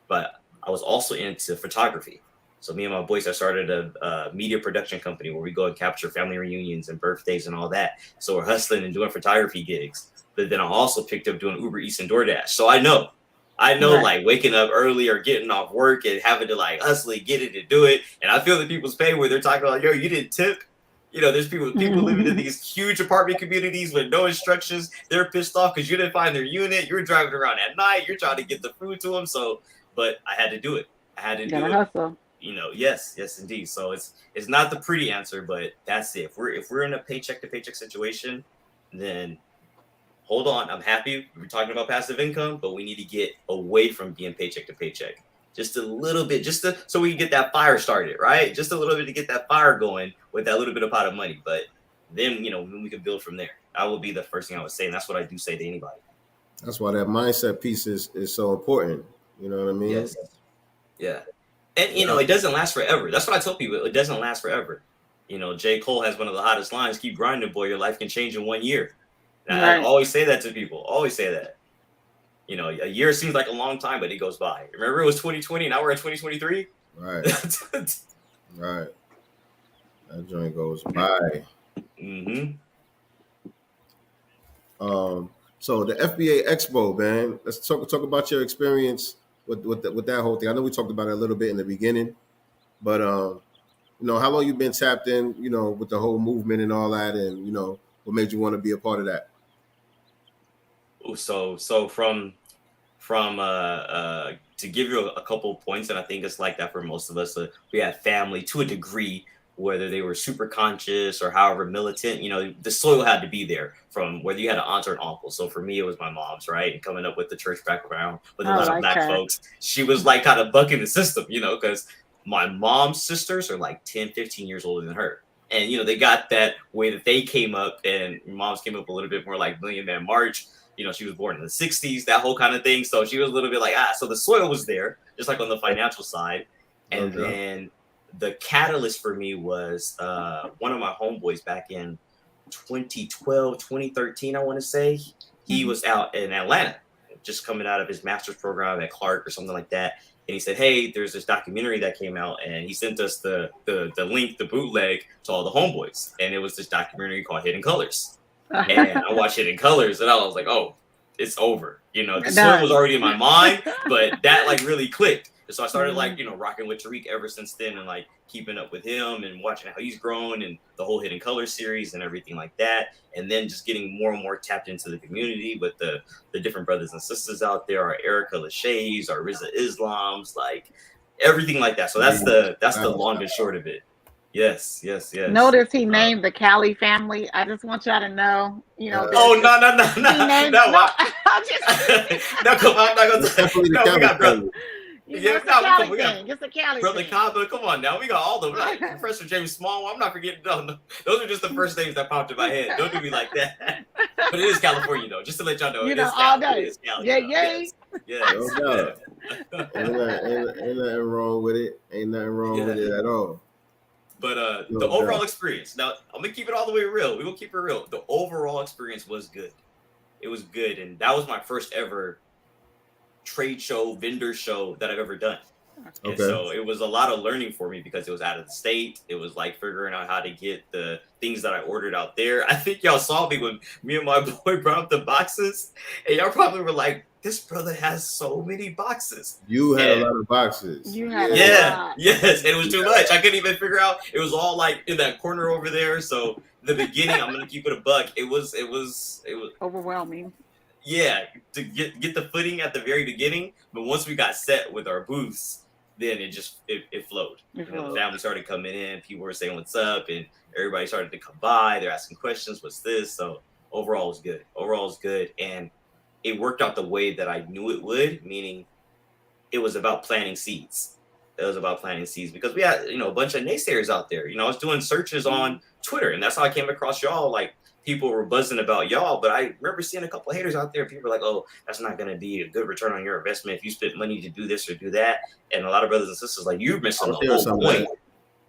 G: but I was also into photography. So me and my boys, I started a media production company where we go and capture family reunions and birthdays and all that. So we're hustling and doing photography gigs. But then I also picked up doing Uber Eats and DoorDash. So I know like waking up early or getting off work and having to like hustle and get it and do it. And I feel the people's pain where they're talking about, yo, you didn't tip. You know, there's people living in these huge apartment communities with no instructions. They're pissed off because you didn't find their unit. You're driving around at night. You're trying to get the food to them. So, but I had to do it.
E: Hustle.
G: You know, yes, indeed. So it's not the pretty answer, but that's it. If we're in a paycheck to paycheck situation, then hold on. I'm happy we're talking about passive income, but we need to get away from being paycheck to paycheck. Just a little bit, so we can get that fire started, right? Just a little bit to get that fire going with that little bit of pot of money. But then, you know, we can build from there. That would be the first thing I would say. And that's what I do say to anybody.
C: That's why that mindset piece is so important. You know what I mean?
G: Yes. Yeah. And, you know, it doesn't last forever. That's what I tell people. It doesn't last forever. You know, J. Cole has one of the hottest lines, keep grinding, boy. Your life can change in 1 year. And I always say that to people. Always say that. You know, a year seems like a long time, but it goes by. Remember, it was 2020. Now we're in 2023.
C: Right. Right. That joint goes by. So the FBA Expo, man. Let's talk about your experience with that whole thing. I know we talked about it a little bit in the beginning, but you know, how long you been tapped in, you know, with the whole movement and all that, and you know, what made you want to be a part of that?
G: So from to give you a couple points, and I think it's like that for most of us. We have family to a degree, whether they were super conscious or however militant, you know, the soil had to be there from whether you had an aunt or an uncle. So for me, it was my mom's, right? And coming up with the church background with a lot of black folks, she was like kind of bucking the system, you know, because my mom's sisters are like 10, 15 years older than her. And, you know, they got that way that they came up, and mom's came up a little bit more like Million Man March. You know, she was born in the 60s, that whole kind of thing. So she was a little bit like, so the soil was there, just like on the financial side. And then the catalyst for me was one of my homeboys back in 2012, 2013, I want to say. He was out in Atlanta, just coming out of his master's program at Clark or something like that. And he said, hey, there's this documentary that came out, and he sent us the link, the bootleg to all the homeboys. And it was this documentary called Hidden Colors. And I watched Hidden Colors, and I was like, oh, it's over. You know, the swim was already in my mind, but that like really clicked. And so I started like, you know, rocking with Tariq ever since then, and like keeping up with him and watching how he's grown and the whole Hidden Colors series and everything like that. And then just getting more and more tapped into the community with the different brothers and sisters out there, our Erica Lachey's, our Riza Islams, like everything like that. So that's the long and short of it. Yes.
E: Notice he named the Cali family. I just want y'all to know, you know.
G: No.
E: I'm just
G: No, come on, I'm not gonna. No, we got brother.
E: It's a Cali
G: Brother Kaba, come on now. We got all the like, Professor James Small. I'm not forgetting. No, those are just the first names that popped in my head. Don't do me like that. But it is California, though. Just to let y'all know,
E: you know, all day.
G: Yes.
C: No ain't nothing wrong with it. Ain't nothing wrong with it at all.
G: But the overall experience. Now, I'm gonna keep it all the way real. We will keep it real. The overall experience was good. It was good, and that was my first ever trade show, vendor show that I've ever done. And
C: Okay.
G: so it was a lot of learning for me because it was out of the state. It was like figuring out how to get the things that I ordered out there. I think y'all saw me when me and my boy brought up the boxes, and y'all probably were like, "This brother has so many boxes."
C: You had
G: And
C: a lot of boxes.
E: You had a
G: yeah,
E: lot.
G: yes, it was too much. I couldn't even figure out. It was all like in that corner over there. So the beginning, I'm gonna keep it a buck. It was
E: Overwhelming.
G: yeah, to get the footing at the very beginning. But once we got set with our booths, then it flowed.
E: It
G: You know, the
E: flowed.
G: family started coming in, people were saying what's up, and everybody started to come by. They're asking questions, what's this? So overall it was good. Overall it was good. And it worked out the way that I knew it would, meaning it was about planting seeds. It was about planting seeds because we had, a bunch of naysayers out there. I was doing searches on Twitter, and that's how I came across y'all. Like, people were buzzing about y'all, but I remember seeing a couple of haters out there. People were like, "Oh, that's not going to be a good return on your investment if you spent money to do this or do that." And a lot of brothers and sisters like, "You're missing the whole point."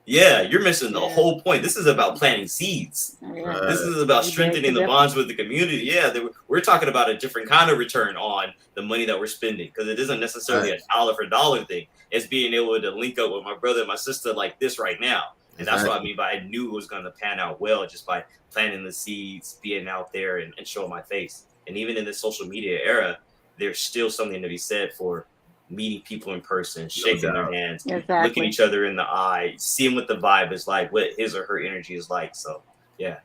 G: Yeah, you're missing the whole point. This is about planting seeds.
E: Yeah.
G: This is about
E: You
G: strengthening
E: make the
G: the bonds with the community. Yeah, we're talking about a different kind of return on the money that we're spending, because it isn't necessarily a dollar for dollar thing. It's being able to link up with my brother and my sister like this right now. And that's what I mean by I knew it was going to pan out well just by planting the seeds, being out there and showing my face. And even in this social media era, there's still something to be said for meeting people in person, shaking their hands, looking each other in the eye, seeing what the vibe is like, what his or her energy is like. So, yeah.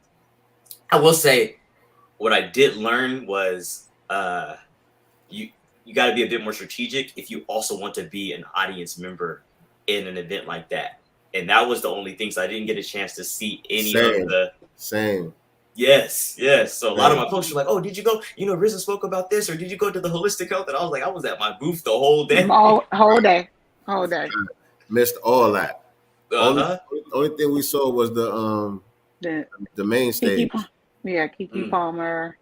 G: I will say what I did learn was you got to be a bit more strategic if you also want to be an audience member in an event like that. And that was the only things I didn't get a chance to see any of the
C: same.
G: Yes. So a lot of my folks were like, "Oh, did you go? RZA spoke about this, or did you go to the holistic health?" And I was like, I was at my booth the whole day.
E: Whole day.
C: Missed all that.
G: Uh-huh.
C: Only thing we saw was the main stage.
E: Kiki Palmer,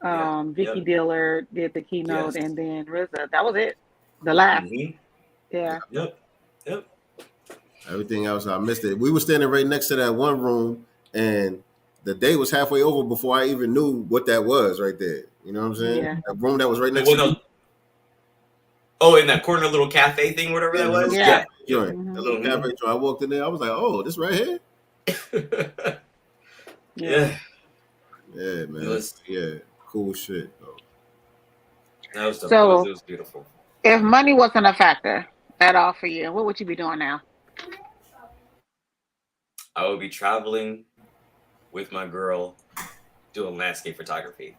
E: Vicky Dillard did the keynote, and then RZA. That was it. The last. Yeah.
G: Yep.
C: Everything else, I missed it. We were standing right next to that one room, and the day was halfway over before I even knew what that was right there. You know what I'm saying?
E: Yeah.
C: That room that was right next to me.
G: Oh, in that corner little cafe thing, whatever that was?
C: Yeah. The little cafe joint. I walked in there. I was like, "Oh, this right here?"
G: Yeah,
C: man. Cool shit, though.
G: That was dope.
E: So,
G: it was beautiful.
E: If money wasn't a factor at all for you, what would you be doing now?
G: I would be traveling with my girl, doing landscape photography.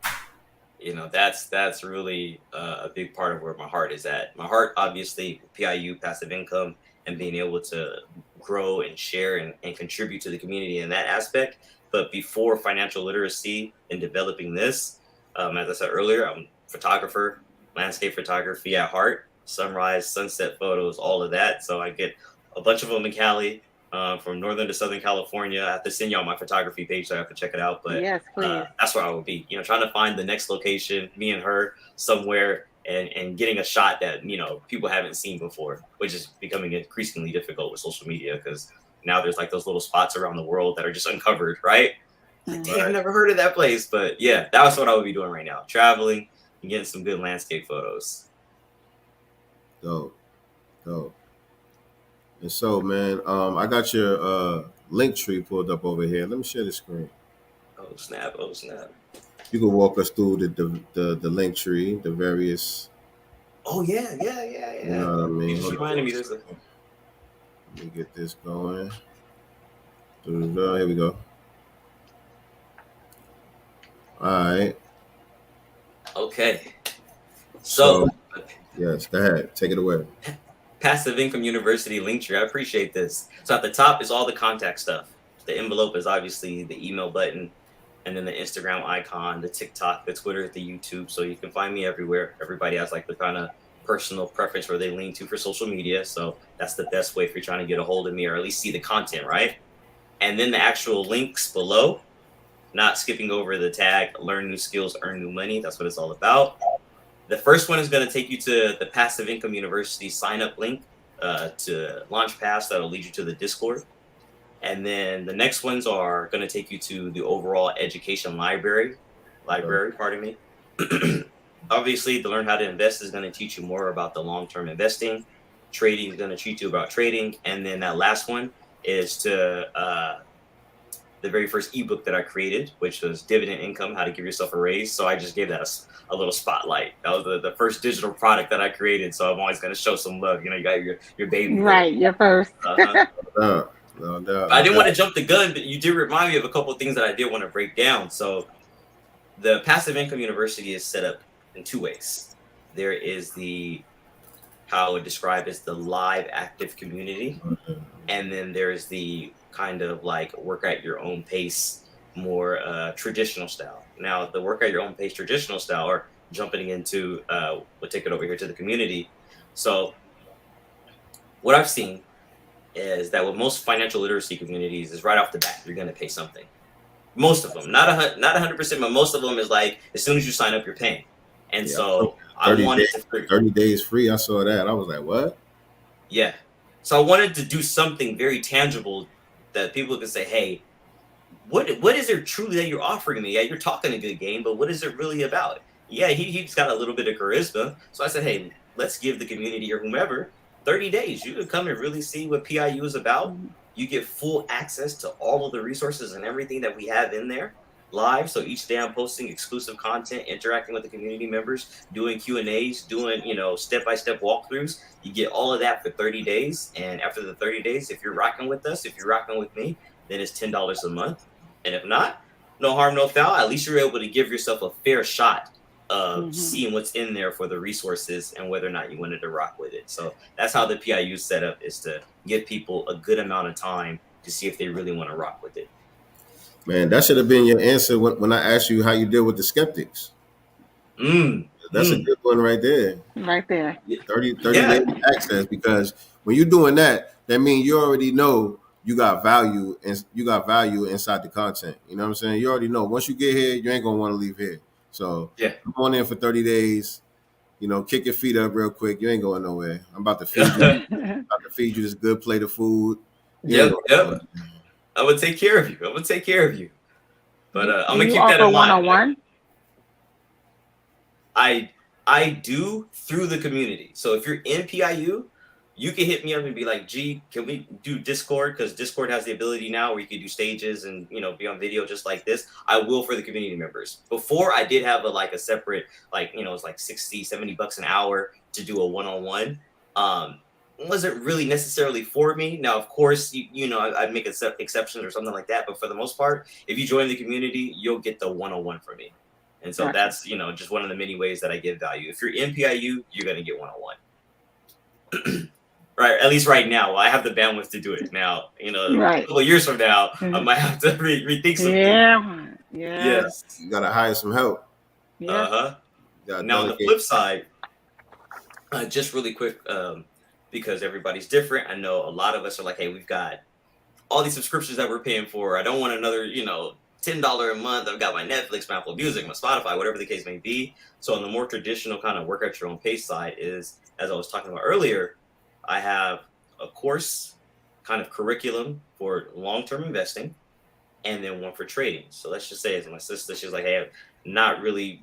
G: That's really a big part of where my heart is at. My heart, obviously, PIU, passive income, and being able to grow and share and contribute to the community in that aspect. But before financial literacy and developing this, as I said earlier, I'm a photographer, landscape photography at heart, sunrise, sunset photos, all of that. So I get a bunch of them in Cali. From Northern to Southern California. I have to send y'all my photography page, so I have to check it out. But
E: yes, please.
G: That's where I would be, trying to find the next location, me and her somewhere, and getting a shot that, people haven't seen before, which is becoming increasingly difficult with social media because now there's like those little spots around the world that are just uncovered, right? Like, hey, I've never heard of that place. But yeah, that was what I would be doing right now, traveling and getting some good landscape photos.
C: Dope. And so, man, I got your link tree pulled up over here. Let me share the screen.
G: Oh snap!
C: You can walk us through the link tree, the various.
G: Oh yeah.
C: You know what I mean?
G: You reminded me.
C: Let me get this going. Here we go. All right.
G: Okay. So
C: yes, go ahead. Take it away.
G: Passive Income University Linktree. I appreciate this. So at the top is all the contact stuff. The envelope is obviously the email button, and then the Instagram icon, the TikTok, the Twitter, the YouTube. So you can find me everywhere. Everybody has like the kind of personal preference where they lean to for social media. So that's the best way if you're trying to get a hold of me or at least see the content, right? And then the actual links below, not skipping over the tag, learn new skills, earn new money. That's what it's all about. The first one is going to take you to the Passive Income University sign-up link to Launchpass. That'll lead you to the Discord. And then the next ones are going to take you to the overall education library, pardon me. obviously, to learn how to invest is going to teach you more about the long-term investing. Trading is going to teach you about trading, and then that last one is to the very first ebook that I created, which was Dividend Income: How to Give Yourself a Raise. So I just gave that a little spotlight. That was the first digital product that I created. So I'm always going to show some love. You know, you got your baby.
E: Right, your first.
C: No doubt.
G: I didn't want to jump the gun, but you did remind me of a couple of things that I did want to break down. So the Passive Income University is set up in two ways. There is how I would describe as the live active community. And then there's the kind of like work at your own pace, more traditional style. Now, the work at your own pace traditional style, or jumping into, we'll take it over here to the community. So what I've seen is that with most financial literacy communities is right off the bat, you're going to pay something. Most of them, not 100%, but most of them is like, as soon as you sign up, you're paying. And so I wanted
C: 30 days free. I saw that. I was like, what?
G: Yeah. So I wanted to do something very tangible that people could say, hey, what is there truly that you're offering me? Yeah, you're talking a good game, but what is it really about? Yeah, he's got a little bit of charisma. So I said, hey, let's give the community or whomever 30 days. You can come and really see what PIU is about. You get full access to all of the resources and everything that we have in there live. So each day I'm posting exclusive content, interacting with the community members, doing Q&As, doing, step-by-step walkthroughs. You get all of that for 30 days. And after the 30 days, if you're rocking with us, if you're rocking with me, then it's $10 a month. And if not, no harm, no foul. At least you're able to give yourself a fair shot of seeing what's in there for the resources and whether or not you wanted to rock with it. So that's how the PIU setup is, to give people a good amount of time to see if they really want to rock with it.
C: Man, that should have been your answer when I asked you how you deal with the skeptics. That's a good one right there.
E: Right there.
C: 30 days access, because when you're doing that, that means you already know you got value inside the content. You know what I'm saying? You already know once you get here, you ain't gonna want to leave here. So come on in for 30 days. Kick your feet up real quick. You ain't going nowhere. I'm about to feed you. about to feed you this good plate of food.
G: Yep. I would take care of you. But I'm gonna keep that in mind.
E: One-on-one?
G: I do through the community. So if you're in PIU, you can hit me up and be like, "Gee, can we do Discord?" Because Discord has the ability now where you can do stages and be on video just like this. I will for the community members. Before, I did have a separate, it's like $60-$70 an hour to do a one-on-one. Wasn't really necessarily for me. Now, of course, I'd make exceptions or something like that. But for the most part, if you join the community, you'll get the one-on-one from me. And so that's, just one of the many ways that I give value. If you're in PIU, you're going to get one-on-one. Right, at least right now. I have the bandwidth to do it now. A couple of years from now, I might have to rethink something.
E: Yeah. Yes.
C: You gotta hire some help.
E: Yeah.
G: Now on the flip side, just really quick, because everybody's different. I know a lot of us are like, hey, we've got all these subscriptions that we're paying for. I don't want another, $10 a month. I've got my Netflix, my Apple Music, my Spotify, whatever the case may be. So on the more traditional kind of work at your own pace side is, as I was talking about earlier, I have a course kind of curriculum for long-term investing and then one for trading. So let's just say, as my sister, she's like, hey, I'm not really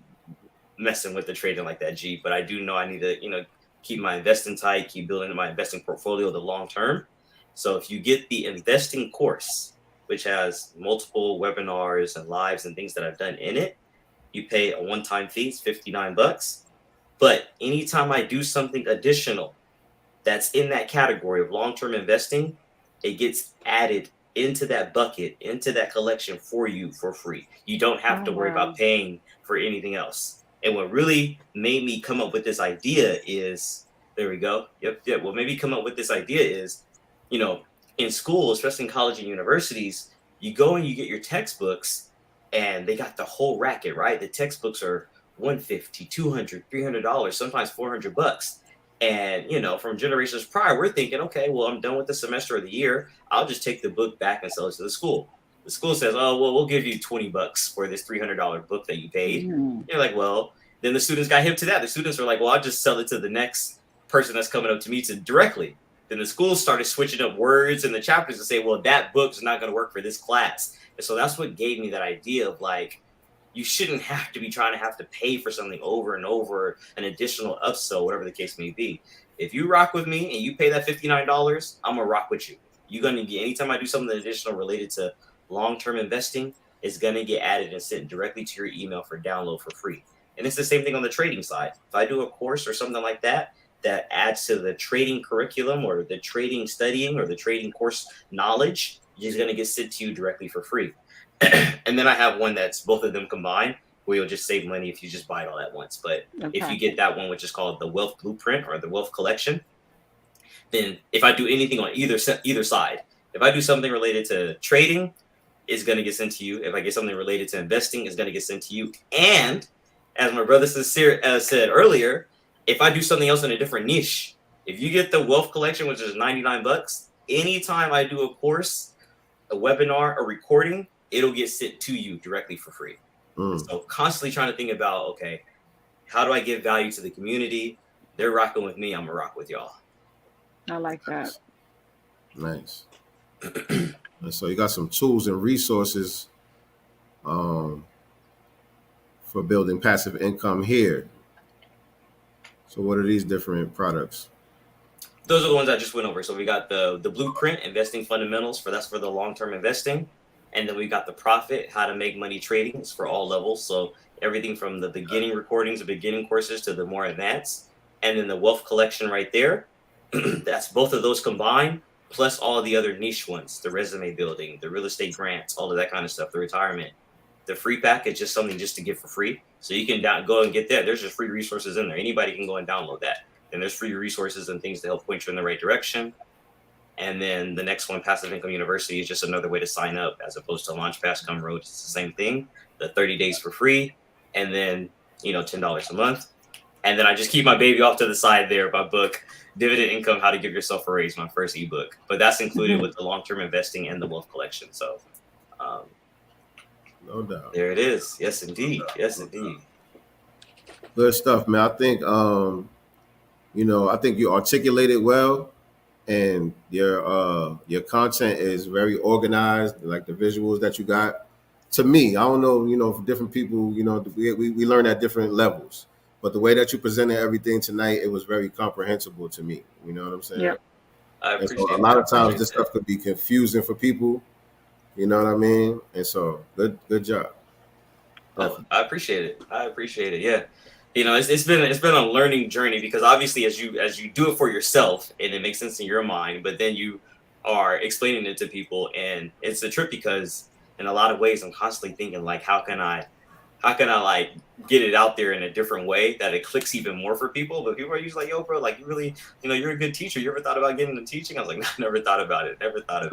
G: messing with the trading like that, G, but I do know I need to, keep my investing tight, keep building my investing portfolio the long term. So if you get the investing course, which has multiple webinars and lives and things that I've done in it, you pay a one-time fee, it's $59. But anytime I do something additional that's in that category of long-term investing, it gets added into that bucket, into that collection for you for free. You don't have to worry about paying for anything else. And what really made me come up with this idea is, there we go. Yep. What made me come up with this idea is, in school, especially in college and universities, you go and you get your textbooks and they got the whole racket, right? The textbooks are $150, $200, $300, sometimes $400. And, from generations prior, we're thinking, okay, well, I'm done with the semester or the year. I'll just take the book back and sell it to the school. The school says, oh, well, we'll give you $20 for this $300 book that you paid. You're like, well, then the students got hip to that. The students were like, well, I'll just sell it to the next person that's coming up to me directly. Then the schools started switching up words in the chapters to say, well, that book's not going to work for this class. And so that's what gave me that idea of you shouldn't have to be trying to pay for something over and over, an additional upsell, whatever the case may be. If you rock with me and you pay that $59, I'm gonna rock with you. You're gonna get, anytime I do something additional related to long-term investing, it's gonna get added and sent directly to your email for download for free. And it's the same thing on the trading side. If I do a course or something like that adds to the trading curriculum or the trading studying or the trading course knowledge, it's gonna get sent to you directly for free. And then I have one that's both of them combined, where you'll just save money if you just buy it all at once. But if you get that one, which is called the Wealth Blueprint or the Wealth Collection, then if I do anything on either side, if I do something related to trading, it's going to get sent to you. If I get something related to investing, it's going to get sent to you. And as my brother said earlier, if I do something else in a different niche, if you get the Wealth Collection, which is $99, anytime I do a course, a webinar, a recording, it'll get sent to you directly for free. So constantly trying to think about, okay, how do I give value to the community? They're rocking with me. I'm gonna rock with y'all.
E: I like that.
C: Nice. And so you got some tools and resources for building passive income here. So what are these different products?
G: Those are the ones I just went over. So we got the Blueprint, Investing Fundamentals, that's for the long-term investing. And then we got the Profit, How to Make Money Trading. It's for all levels. So everything from the beginning recordings, the beginning courses to the more advanced. And then the Wealth Collection right there. That's both of those combined, plus all the other niche ones, the resume building, the real estate grants, all of that kind of stuff, the retirement. The free pack is just something just to get for free. So you can go and get that. There's just free resources in there. Anybody can go and download that. And there's free resources and things to help point you in the right direction. And then the next one, Passive Income University, is just another way to sign up as opposed to Launch Pass Come Road. It's the same thing. The 30 days for free, and then $10 a month. And then I just keep my baby off to the side there, my book, Dividend Income: How to Give Yourself a Raise, my first ebook. But that's included with the long-term investing and the Wealth Collection. So
C: no doubt.
G: There it is. Yes, indeed. Yes, indeed.
C: Good stuff, man. I think I think you articulate it well. And your content is very organized, like the visuals that you got. To me, I don't know, for different people, we learn at different levels. But the way that you presented everything tonight, it was very comprehensible to me. You know what I'm saying?
E: Yeah.
G: I appreciate
C: a lot of times this stuff could be confusing for people. You know what I mean? And so good job.
G: I appreciate it. Yeah. It's been a learning journey, because obviously as you do it for yourself and it makes sense in your mind, but then you are explaining it to people, and it's a trip because in a lot of ways I'm constantly thinking, like, how can I like get it out there in a different way that it clicks even more for people? But people are usually like, yo, bro, like, you really, you're a good teacher. You ever thought about getting into teaching? I was like, no, I never thought about it. But I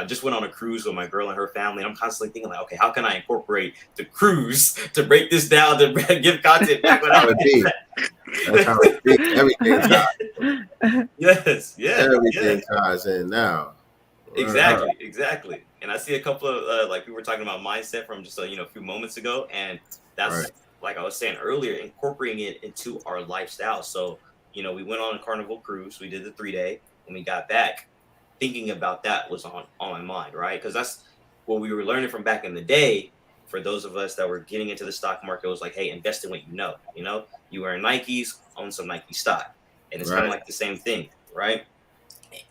G: just went on a cruise with my girl and her family, and I'm constantly thinking, like, okay, how can I incorporate the cruise to break this down, to give content back without it?
C: That's how it be. Everything ties.
G: Yes.
C: Everything ties in now.
G: Exactly. And I see a couple of like we were talking about mindset from just a few moments ago, and that's
C: right.
G: Like I was saying earlier, incorporating it into our lifestyle. So we went on a Carnival cruise. We did the 3-day. When we got back, thinking about that was on my mind, right? Because that's what we were learning from back in the day. For those of us that were getting into the stock market, it was like, hey, invest in what you know. You wear Nikes, own some Nike stock. And it's kind of like the same thing, right?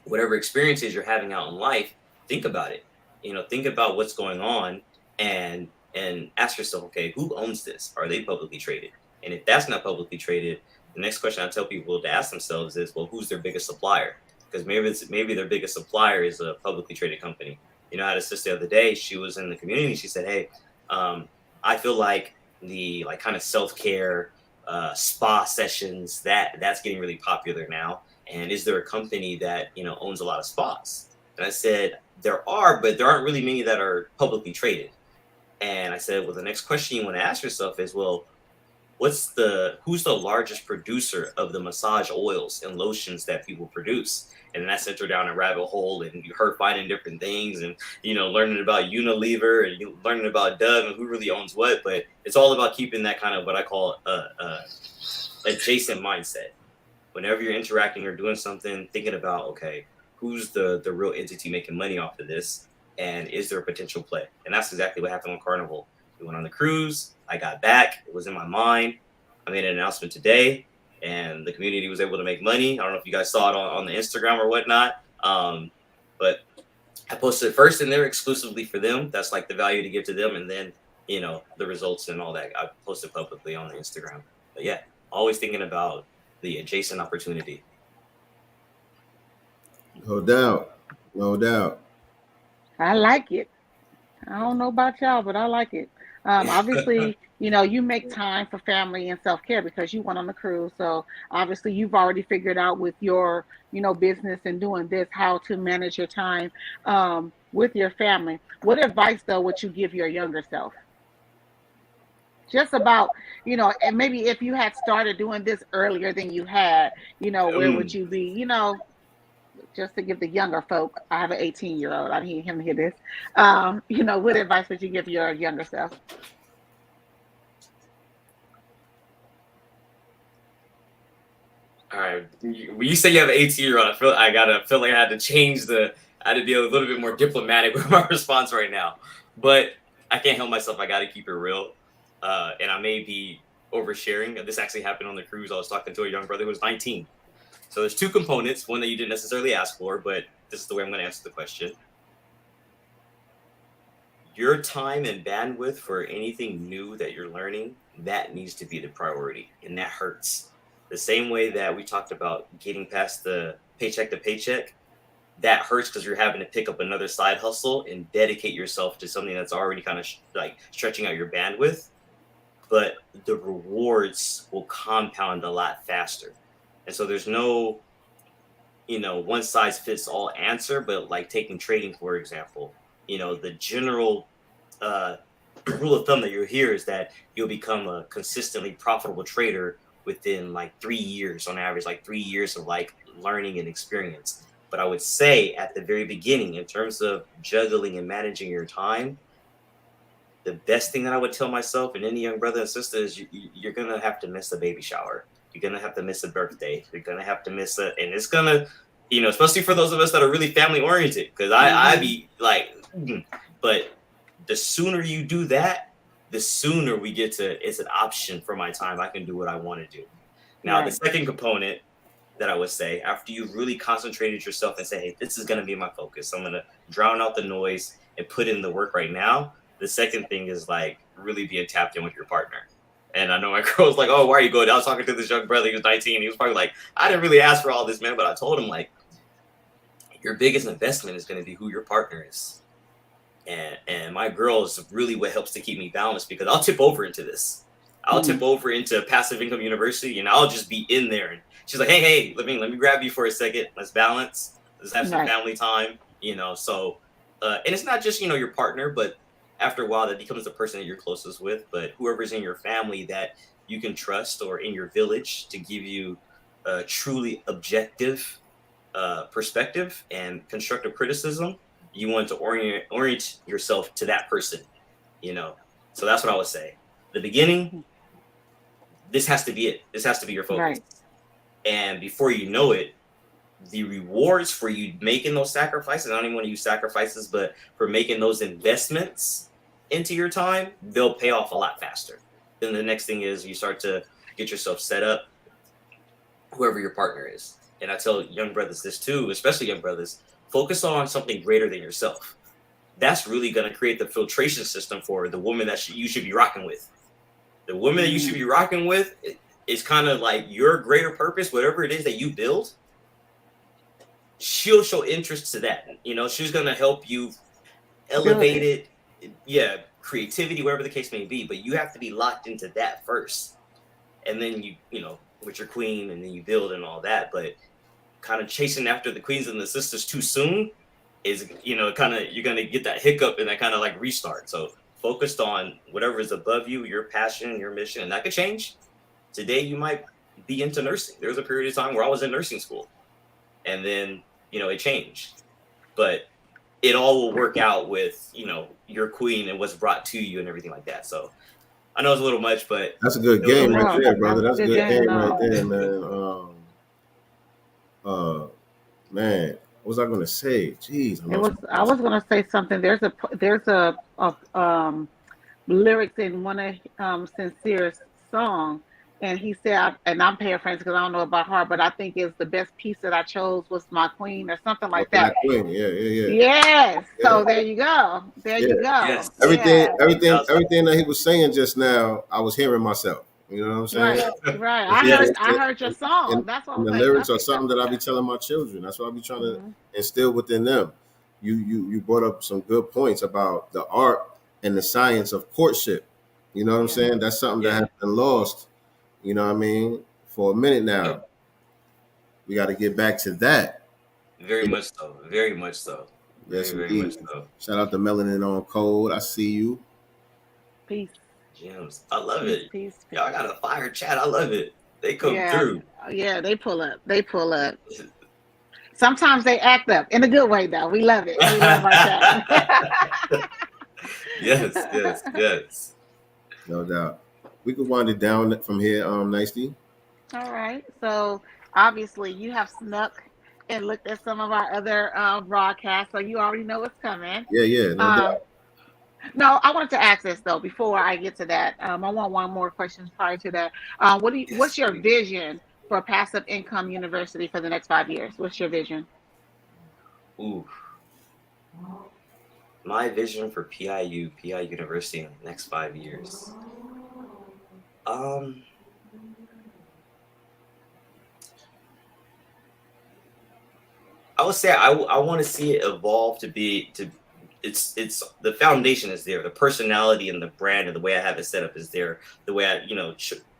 G: Whatever experiences you're having out in life, think about it. Think about what's going on and ask yourself, okay, who owns this? Are they publicly traded? And if that's not publicly traded, the next question I tell people to ask themselves is, well, who's their biggest supplier? Because maybe their biggest supplier is a publicly traded company. I had a sister the other day. She was in the community. She said, hey, I feel like the kind of self-care spa sessions, that's getting really popular now. And is there a company that owns a lot of spas? And I said, there are, but there aren't really many that are publicly traded. And I said, well, the next question you want to ask yourself is, well, who's the largest producer of the massage oils and lotions that people produce? And then I sent her down a rabbit hole, and her finding different things, and learning about Unilever and learning about Dove and who really owns what. But it's all about keeping that kind of what I call adjacent mindset. Whenever you're interacting or doing something, thinking about, okay, who's the real entity making money off of this? and is there a potential play? And that's exactly what happened on Carnival. We went on the cruise. I got back. It was in my mind. I made an announcement today, and the community was able to make money. I don't know if you guys saw it on the Instagram or whatnot, but I posted it first in there exclusively for them. That's like the value to give to them, and then the results and all that I posted publicly on the Instagram. But yeah, always thinking about the adjacent opportunity.
C: No doubt.
E: I like it. I don't know about y'all, but I like it. Obviously, you make time for family and self-care because you went on the cruise. So obviously you've already figured out with your, business and doing this, how to manage your time with your family. What advice though would you give your younger self? Just about, and maybe if you had started doing this earlier than you had, where would you be, just to give the younger folk, I have an 18-year-old, I need him to hear this. What advice would you give your younger self?
G: All right. When you say you have an 18-year-old, I feel like I had to change I had to be a little bit more diplomatic with my response right now. But I can't help myself. I got to keep it real. And I may be oversharing. This actually happened on the cruise. I was talking to a young brother who was 19. So there's two components, one that you didn't necessarily ask for, but this is the way I'm going to answer the question. Your time and bandwidth for anything new that you're learning, that needs to be the priority, and that hurts. The same way that we talked about getting past the paycheck to paycheck, that hurts because you're having to pick up another side hustle and dedicate yourself to something that's already kind of like stretching out your bandwidth. But the rewards will compound a lot faster. And so there's no, one size fits all answer, but like taking trading, for example, the general rule of thumb that you'll hear is that you'll become a consistently profitable trader within like 3 years on average, like 3 years of like learning and experience. But I would say at the very beginning, in terms of juggling and managing your time, the best thing that I would tell myself and any young brother and sister is you're going to have to miss a baby shower. You're going to have to miss a birthday. You're going to have to miss and it's going to, especially for those of us that are really family oriented, because I be like, but the sooner you do that, the sooner we get to, it's an option for my time. I can do what I want to do. Now, The second component that I would say, after you've really concentrated yourself and say, hey, this is going to be my focus, I'm going to drown out the noise and put in the work right now. The second thing is like really being tapped in with your partner. And I know my girl was like, oh, why are you going? I was talking to this young brother. He was 19. He was probably like, I didn't really ask for all this, man. But I told him, like, your biggest investment is going to be who your partner is. And my girl is really what helps to keep me balanced, because I'll tip over into this. I'll tip over into passive income university, and I'll just be in there. And she's like, hey, let me grab you for a second. Let's balance. Let's have some family time, So, and it's not just, your partner, but after a while, that becomes the person that you're closest with, but whoever's in your family that you can trust or in your village to give you a truly objective perspective and constructive criticism, you want to orient yourself to that person, So that's what I would say. The beginning, this has to be it. This has to be your focus. Right. And before you know it, the rewards for you making those sacrifices, I don't even want to use sacrifices, but for making those investments into your time, they'll pay off a lot faster. Then the next thing is you start to get yourself set up, whoever your partner is. And I tell young brothers this too, especially young brothers, focus on something greater than yourself. That's really going to create the filtration system for the woman that you should be rocking with. The woman that you should be rocking with is kind of like your greater purpose, whatever it is that you build. She'll show interest to that. She's going to help you elevate it. Yeah, creativity, whatever the case may be. But you have to be locked into that first. And then you with your queen, and then you build and all that. But kind of chasing after the queens and the sisters too soon is, kind of, you're going to get that hiccup and that kind of like restart. So focused on whatever is above you, your passion, your mission, and that could change. Today, you might be into nursing. There was a period of time where I was in nursing school, and then, it changed. But it all will work out with, your queen and what's brought to you and everything like that. So I know it's a little much, but
C: that's a good game right there, brother. That's a good game right there, man. Man, was I going to say? Jeez, I
E: It
C: lost
E: was.
C: my
E: I was gonna say something. There's a lyrics in one of Sincere's song, and he said, and I'm paraphrasing because I don't know about heart, but I think it's the best piece that I chose was my queen or something
C: my
E: like that.
C: Black Queen. Yeah, yeah, yeah.
E: Yes.
C: Yeah.
E: So there you go. There
C: Yeah.
E: you go.
G: Yes.
C: Everything,
E: Yeah.
C: everything,
G: That's-
C: everything that he was saying just now, I was hearing myself. You know what I'm saying?
E: Right. Right.
C: It's
G: Yes.
E: I
C: just-
E: heard your song.
C: and,
E: That's what I
C: and
E: was
C: the
E: like. I
C: lyrics are
E: picked up.
C: something that I be telling my children. That's what I be trying to
E: Mhm.
C: instill within them. You brought up some good points about the art and the science of courtship. You know what I'm
E: Yeah.
C: saying? That's something that
G: Yeah.
C: has been lost. You know what I mean? For a minute now, we got to get back to that.
G: Very much so. Very much so.
C: Yes,
G: Very much
C: indeed.
G: so.
C: Shout out to Melanin on Code. I see you.
E: Peace.
G: Gems. I love
E: Peace.
G: it.
E: Peace. Peace.
G: Y'all got a fire chat. I love it. They come
E: Yeah.
G: through.
E: Yeah. They pull up. They pull up. Sometimes they act up in a good way, though. We love it. We love our chat.
G: Yes, yes, yes.
C: No doubt. We could wind it down from here, Nicely.
E: All right. So obviously, you have snuck and looked at some of our other broadcasts, so you already know what's coming.
C: Yeah, yeah, no
E: Um,
C: doubt.
E: no, I wanted to ask this though before I get to that. I want one more question prior to that. What's
G: Yes.
E: your vision for Passive Income University for the next 5 years? What's your vision?
G: Ooh. My vision for PI University in the next 5 years. I would say I want to see it evolve to be it's the foundation is there, the personality and the brand and the way I have it set up is there, the way I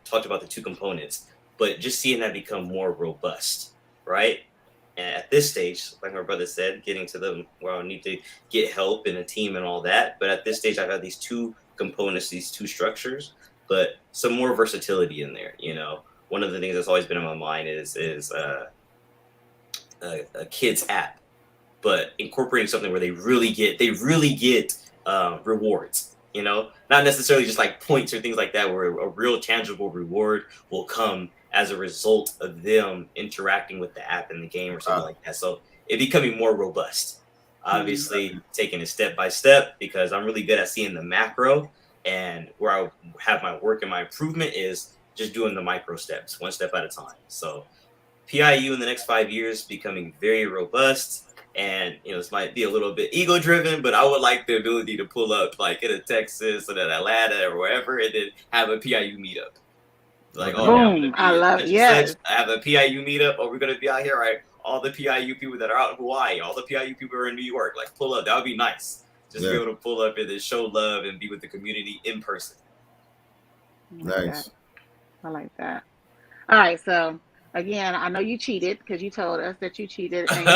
G: talked about the two components, but just seeing that become more robust, right? And at this stage, like my brother said, getting to the where I need to get help and a team and all that. But at this stage, I've had these two components, these two structures, but some more versatility in there. One of the things that's always been in my mind is a kids app, but incorporating something where they really get rewards. Not necessarily just like points or things like that, where a real tangible reward will come as a result of them interacting with the app in the game or something like that. So it becoming more robust. Obviously, taking it step by step, because I'm really good at seeing the macro, and where I have my work and my improvement is just doing the micro steps, one step at a time. So PIU in the next 5 years becoming very robust. And this might be a little bit ego driven, but I would like the ability to pull up like in a Texas or in Atlanta or wherever, and then have a PIU meetup. Like,
E: boom! I love it. Yes.
G: I have a PIU meetup. Oh, we're gonna be out here, right? All the PIU people that are out in Hawaii, all the PIU people are in New York. Like, pull up. That would be nice. Just be able to pull up and then show love and be with the community in person.
C: Nice.
E: I like that. All right, so. Again, I know you cheated because you told us that you cheated. And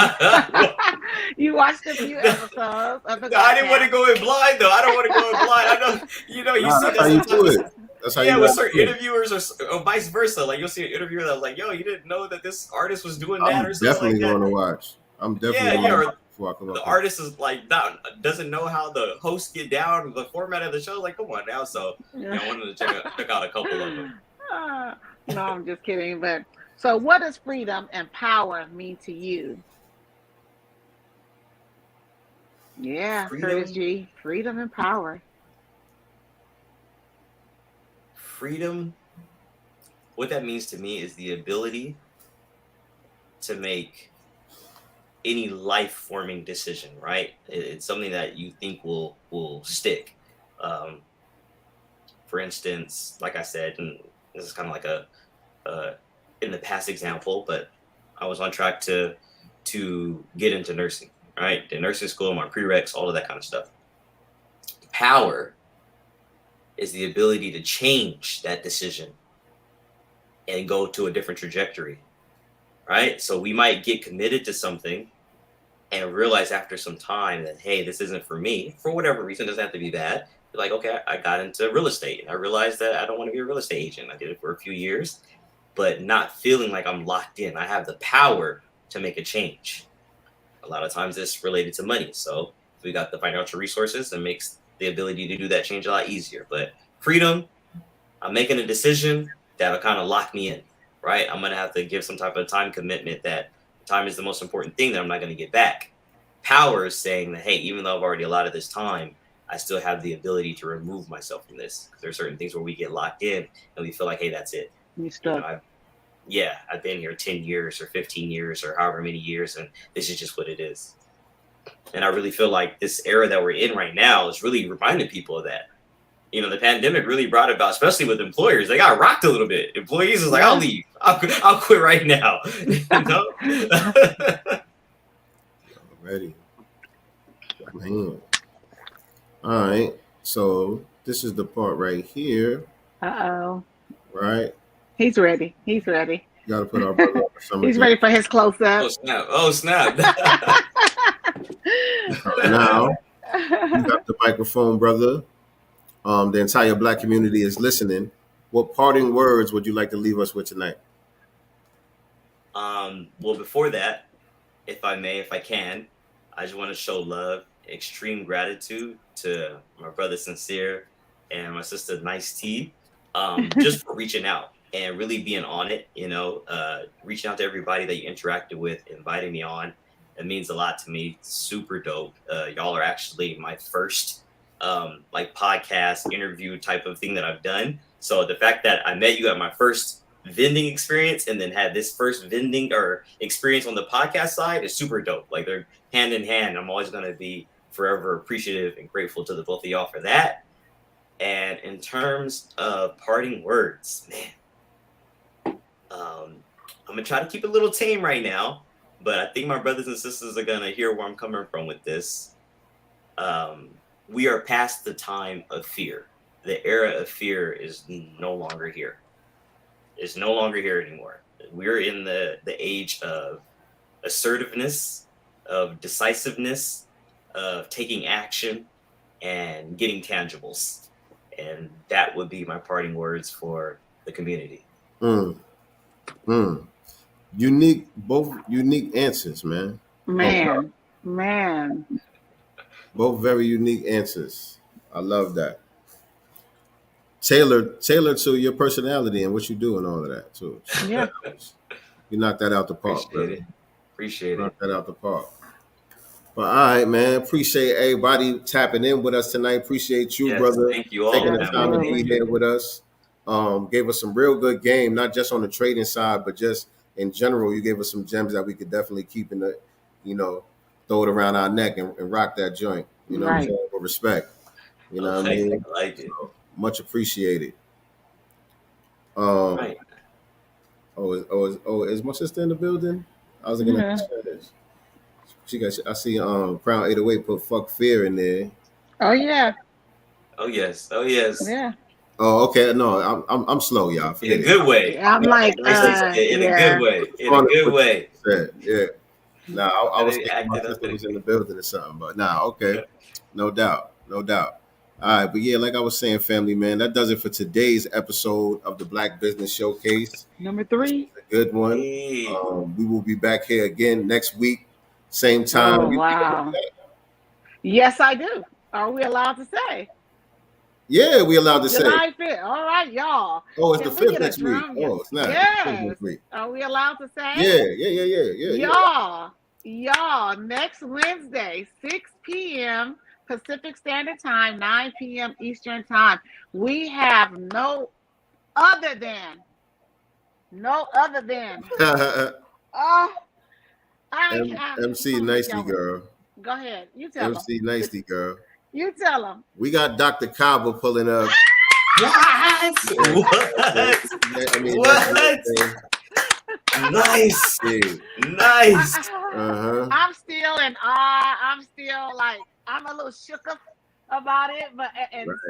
E: you watched a few episodes of the.
G: No, I didn't want to go in blind though. I don't want to go in blind. I know, you see
C: that's how you do it. That's how you
G: with
C: do
G: certain
C: it.
G: interviewers or vice versa. Like you'll see an interviewer that's like, "Yo, you didn't know that this artist was doing that," or something
C: definitely
G: like that.
C: going to watch. I'm definitely going to before I come up.
G: The artist is like doesn't know how the hosts get down, the format of the show. Like, come on now. So I wanted to check out a couple of them.
E: No, I'm just kidding, but. So what does freedom and power mean to you? Yeah, Curtis G. Freedom and power.
G: Freedom, what that means to me is the ability to make any life-forming decision, right? It's something that you think will stick. For instance, like I said, and this is kind of like in the past example, but I was on track to get into nursing, right? The nursing school, my prereqs, all of that kind of stuff. Power is the ability to change that decision and go to a different trajectory, right? So we might get committed to something and realize after some time that, hey, this isn't for me, for whatever reason. It doesn't have to be bad. You're like, okay, I got into real estate and I realized that I don't want to be a real estate agent. I did it for a few years, but not feeling like I'm locked in. I have the power to make a change. A lot of times it's related to money. So if we got the financial resources, it makes the ability to do that change a lot easier. But freedom, I'm making a decision that'll kind of lock me in, right? I'm going to have to give some type of time commitment that Time is the most important thing that I'm not going to get back. Power is saying that, hey, even though I've already allotted this time, I still have the ability to remove myself from this. There are certain things where we get locked in and we feel like, hey, that's it.
E: You stuck.
G: I've been here 10 years or 15 years or however many years, and this is just what it is. And I really feel like this era that we're in right now is really reminding people of that. The pandemic really brought about, especially with employers, they got rocked a little bit. Employees is like, I'll leave. I'll quit right now.
C: Ready. Man. All right. So this is the part right here.
E: Uh-oh.
C: Right.
E: He's ready.
C: Got to put our brother up for some
E: He's ready for his close-up.
G: Oh, snap.
C: Now, you got the microphone, brother. The entire Black community is listening. What parting words would you like to leave us with tonight?
G: Well, before that, if I can, I just want to show love, extreme gratitude to my brother Sincere and my sister Nice T, just for reaching out and really being on it, reaching out to everybody that you interacted with, inviting me on. It means a lot to me. It's super dope. Y'all are actually my first podcast interview type of thing that I've done. So the fact that I met you at my first vending experience and then had this first vending or experience on the podcast side is super dope. Like, they're hand in hand. I'm always going to be forever appreciative and grateful to the both of y'all for that. And in terms of parting words, man, I'm going to try to keep it a little tame right now, but I think my brothers and sisters are going to hear where I'm coming from with this. We are past the time of fear. The era of fear is no longer here. It's no longer here anymore. We're in the age of assertiveness, of decisiveness, of taking action and getting tangibles. And that would be my parting words for the community.
C: Both unique answers, man.
E: Man.
C: Both very unique answers. I love that. Tailored to your personality and what you do and all of that too.
E: Yeah.
C: You knocked that out the park.
G: Appreciate it.
C: Knocked that out the park. But all right, man. Appreciate everybody tapping in with us tonight. Appreciate you, brother.
G: Thank you all.
C: Taking the time to be here with us. Gave us some real good game, not just on the trading side, but just in general. You gave us some gems that we could definitely keep in the, throw it around our neck and rock that joint. You know what I'm saying? With respect. You know what I mean?
G: I like it.
C: So, much appreciated.
G: Right.
C: Is my sister in the building? I was gonna share this. I see Crown 808 put fuck fear in there.
E: Oh yeah.
G: Oh yes.
E: Yeah.
C: Oh, okay. No, I'm slow, y'all.
G: In a good way.
E: I'm like
G: in a good way. In a good way.
C: Yeah. Nah, I was thinking my sister was in the building or something, but nah, okay. No doubt. All right, but yeah, like I was saying, family, man, that does it for today's episode of the Black Business Showcase.
E: Number 3.
C: A good one. We will be back here again next week, same time.
E: Oh, wow. Yes, I do. Are we allowed to say?
C: Yeah, we allowed to say.
E: July 5th. All right, y'all.
C: Oh, it's the 5th next week. Oh, it's not.
E: Yes. Are we allowed to say?
C: Yeah.
E: Y'all, next Wednesday, 6 p.m. Pacific Standard Time, 9 p.m. Eastern Time. We have no other than.
C: MC Nicely Girl.
E: Go ahead. You tell them.
C: MC Nicely Girl.
E: You tell them.
C: We got Dr. Kaba pulling up.
G: What? Nice. Nice.
E: I'm still in awe. I'm still I'm a little shook up about it, but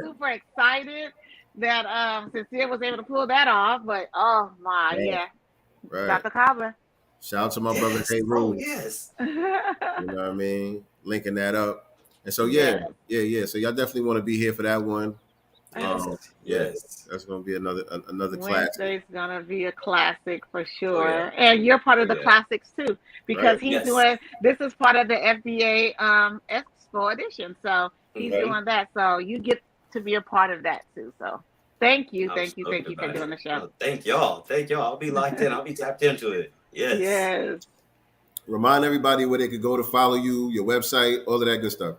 E: super excited that Sincere was able to pull that off. But
C: Right.
E: Dr. Kaba.
C: Shout out to my brother Hey Roo.
G: Yes.
C: You know what I mean? Linking that up. And so yeah. So y'all definitely want to be here for that one. Yes. That's gonna be another classic.
E: Wednesday's gonna be a classic for sure. And you're part of the classics too, because he's doing this is part of the FBA Expo edition. So he's doing that. So you get to be a part of that too. So thank you for doing the show.
G: Thank y'all. I'll be locked in. I'll be tapped into it. Yes.
C: Remind everybody where they could go to follow you, your website, all of that good stuff.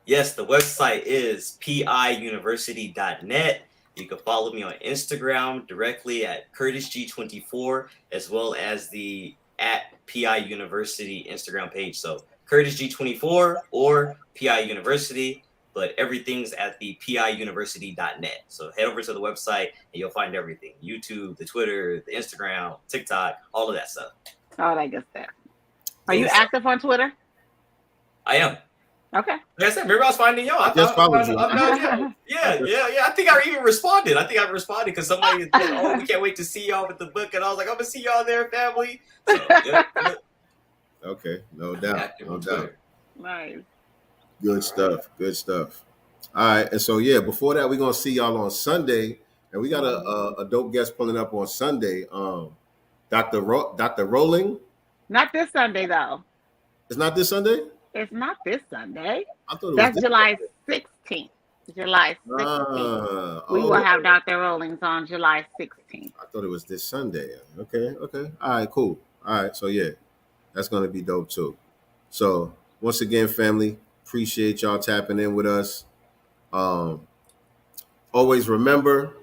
G: Yes, the website is piuniversity.net. You can follow me on Instagram directly at CurtisG24, as well as the @PI University Instagram page. So CurtisG24 or PI University, but everything's at the piuniversity.net. So head over to the website and you'll find everything. YouTube, the Twitter, the Instagram, TikTok, all of that stuff.
E: All that good stuff. Are you active on Twitter?
G: I am.
E: Okay.
G: Like I said, maybe I was finding y'all.
C: Just followed you.
G: Yeah. I think I even responded. Because somebody was like, oh, we can't wait to see y'all with the book. And I was like, I'm going to see y'all there, family. So, yeah.
C: Okay, no doubt. No doubt.
E: Nice.
C: Good stuff. All right, and so before that, we're gonna see y'all on Sunday, and we got a dope guest pulling up on Sunday. Dr. Rowling.
E: Not this Sunday though.
C: It's not this Sunday.
E: It's not this Sunday.
C: I thought it was
E: That's
C: this
E: July
C: Sunday.
E: 16th. July 16th. We will have Dr. Rowlings on July 16th.
C: I thought it was this Sunday. Okay. All right, cool. All right, so that's gonna be dope too. So once again, family, appreciate y'all tapping in with us. Always remember,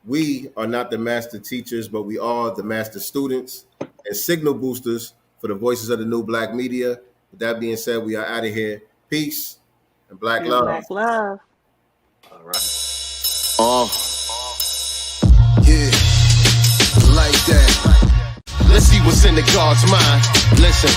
C: we are not the master teachers, but we are the master students and signal boosters for the voices of the new Black media. With that being said, we are out of here. Peace and Black love.
E: Black love.
G: All right.
A: Yeah, like that. Let's see what's in the God's mind. Listen.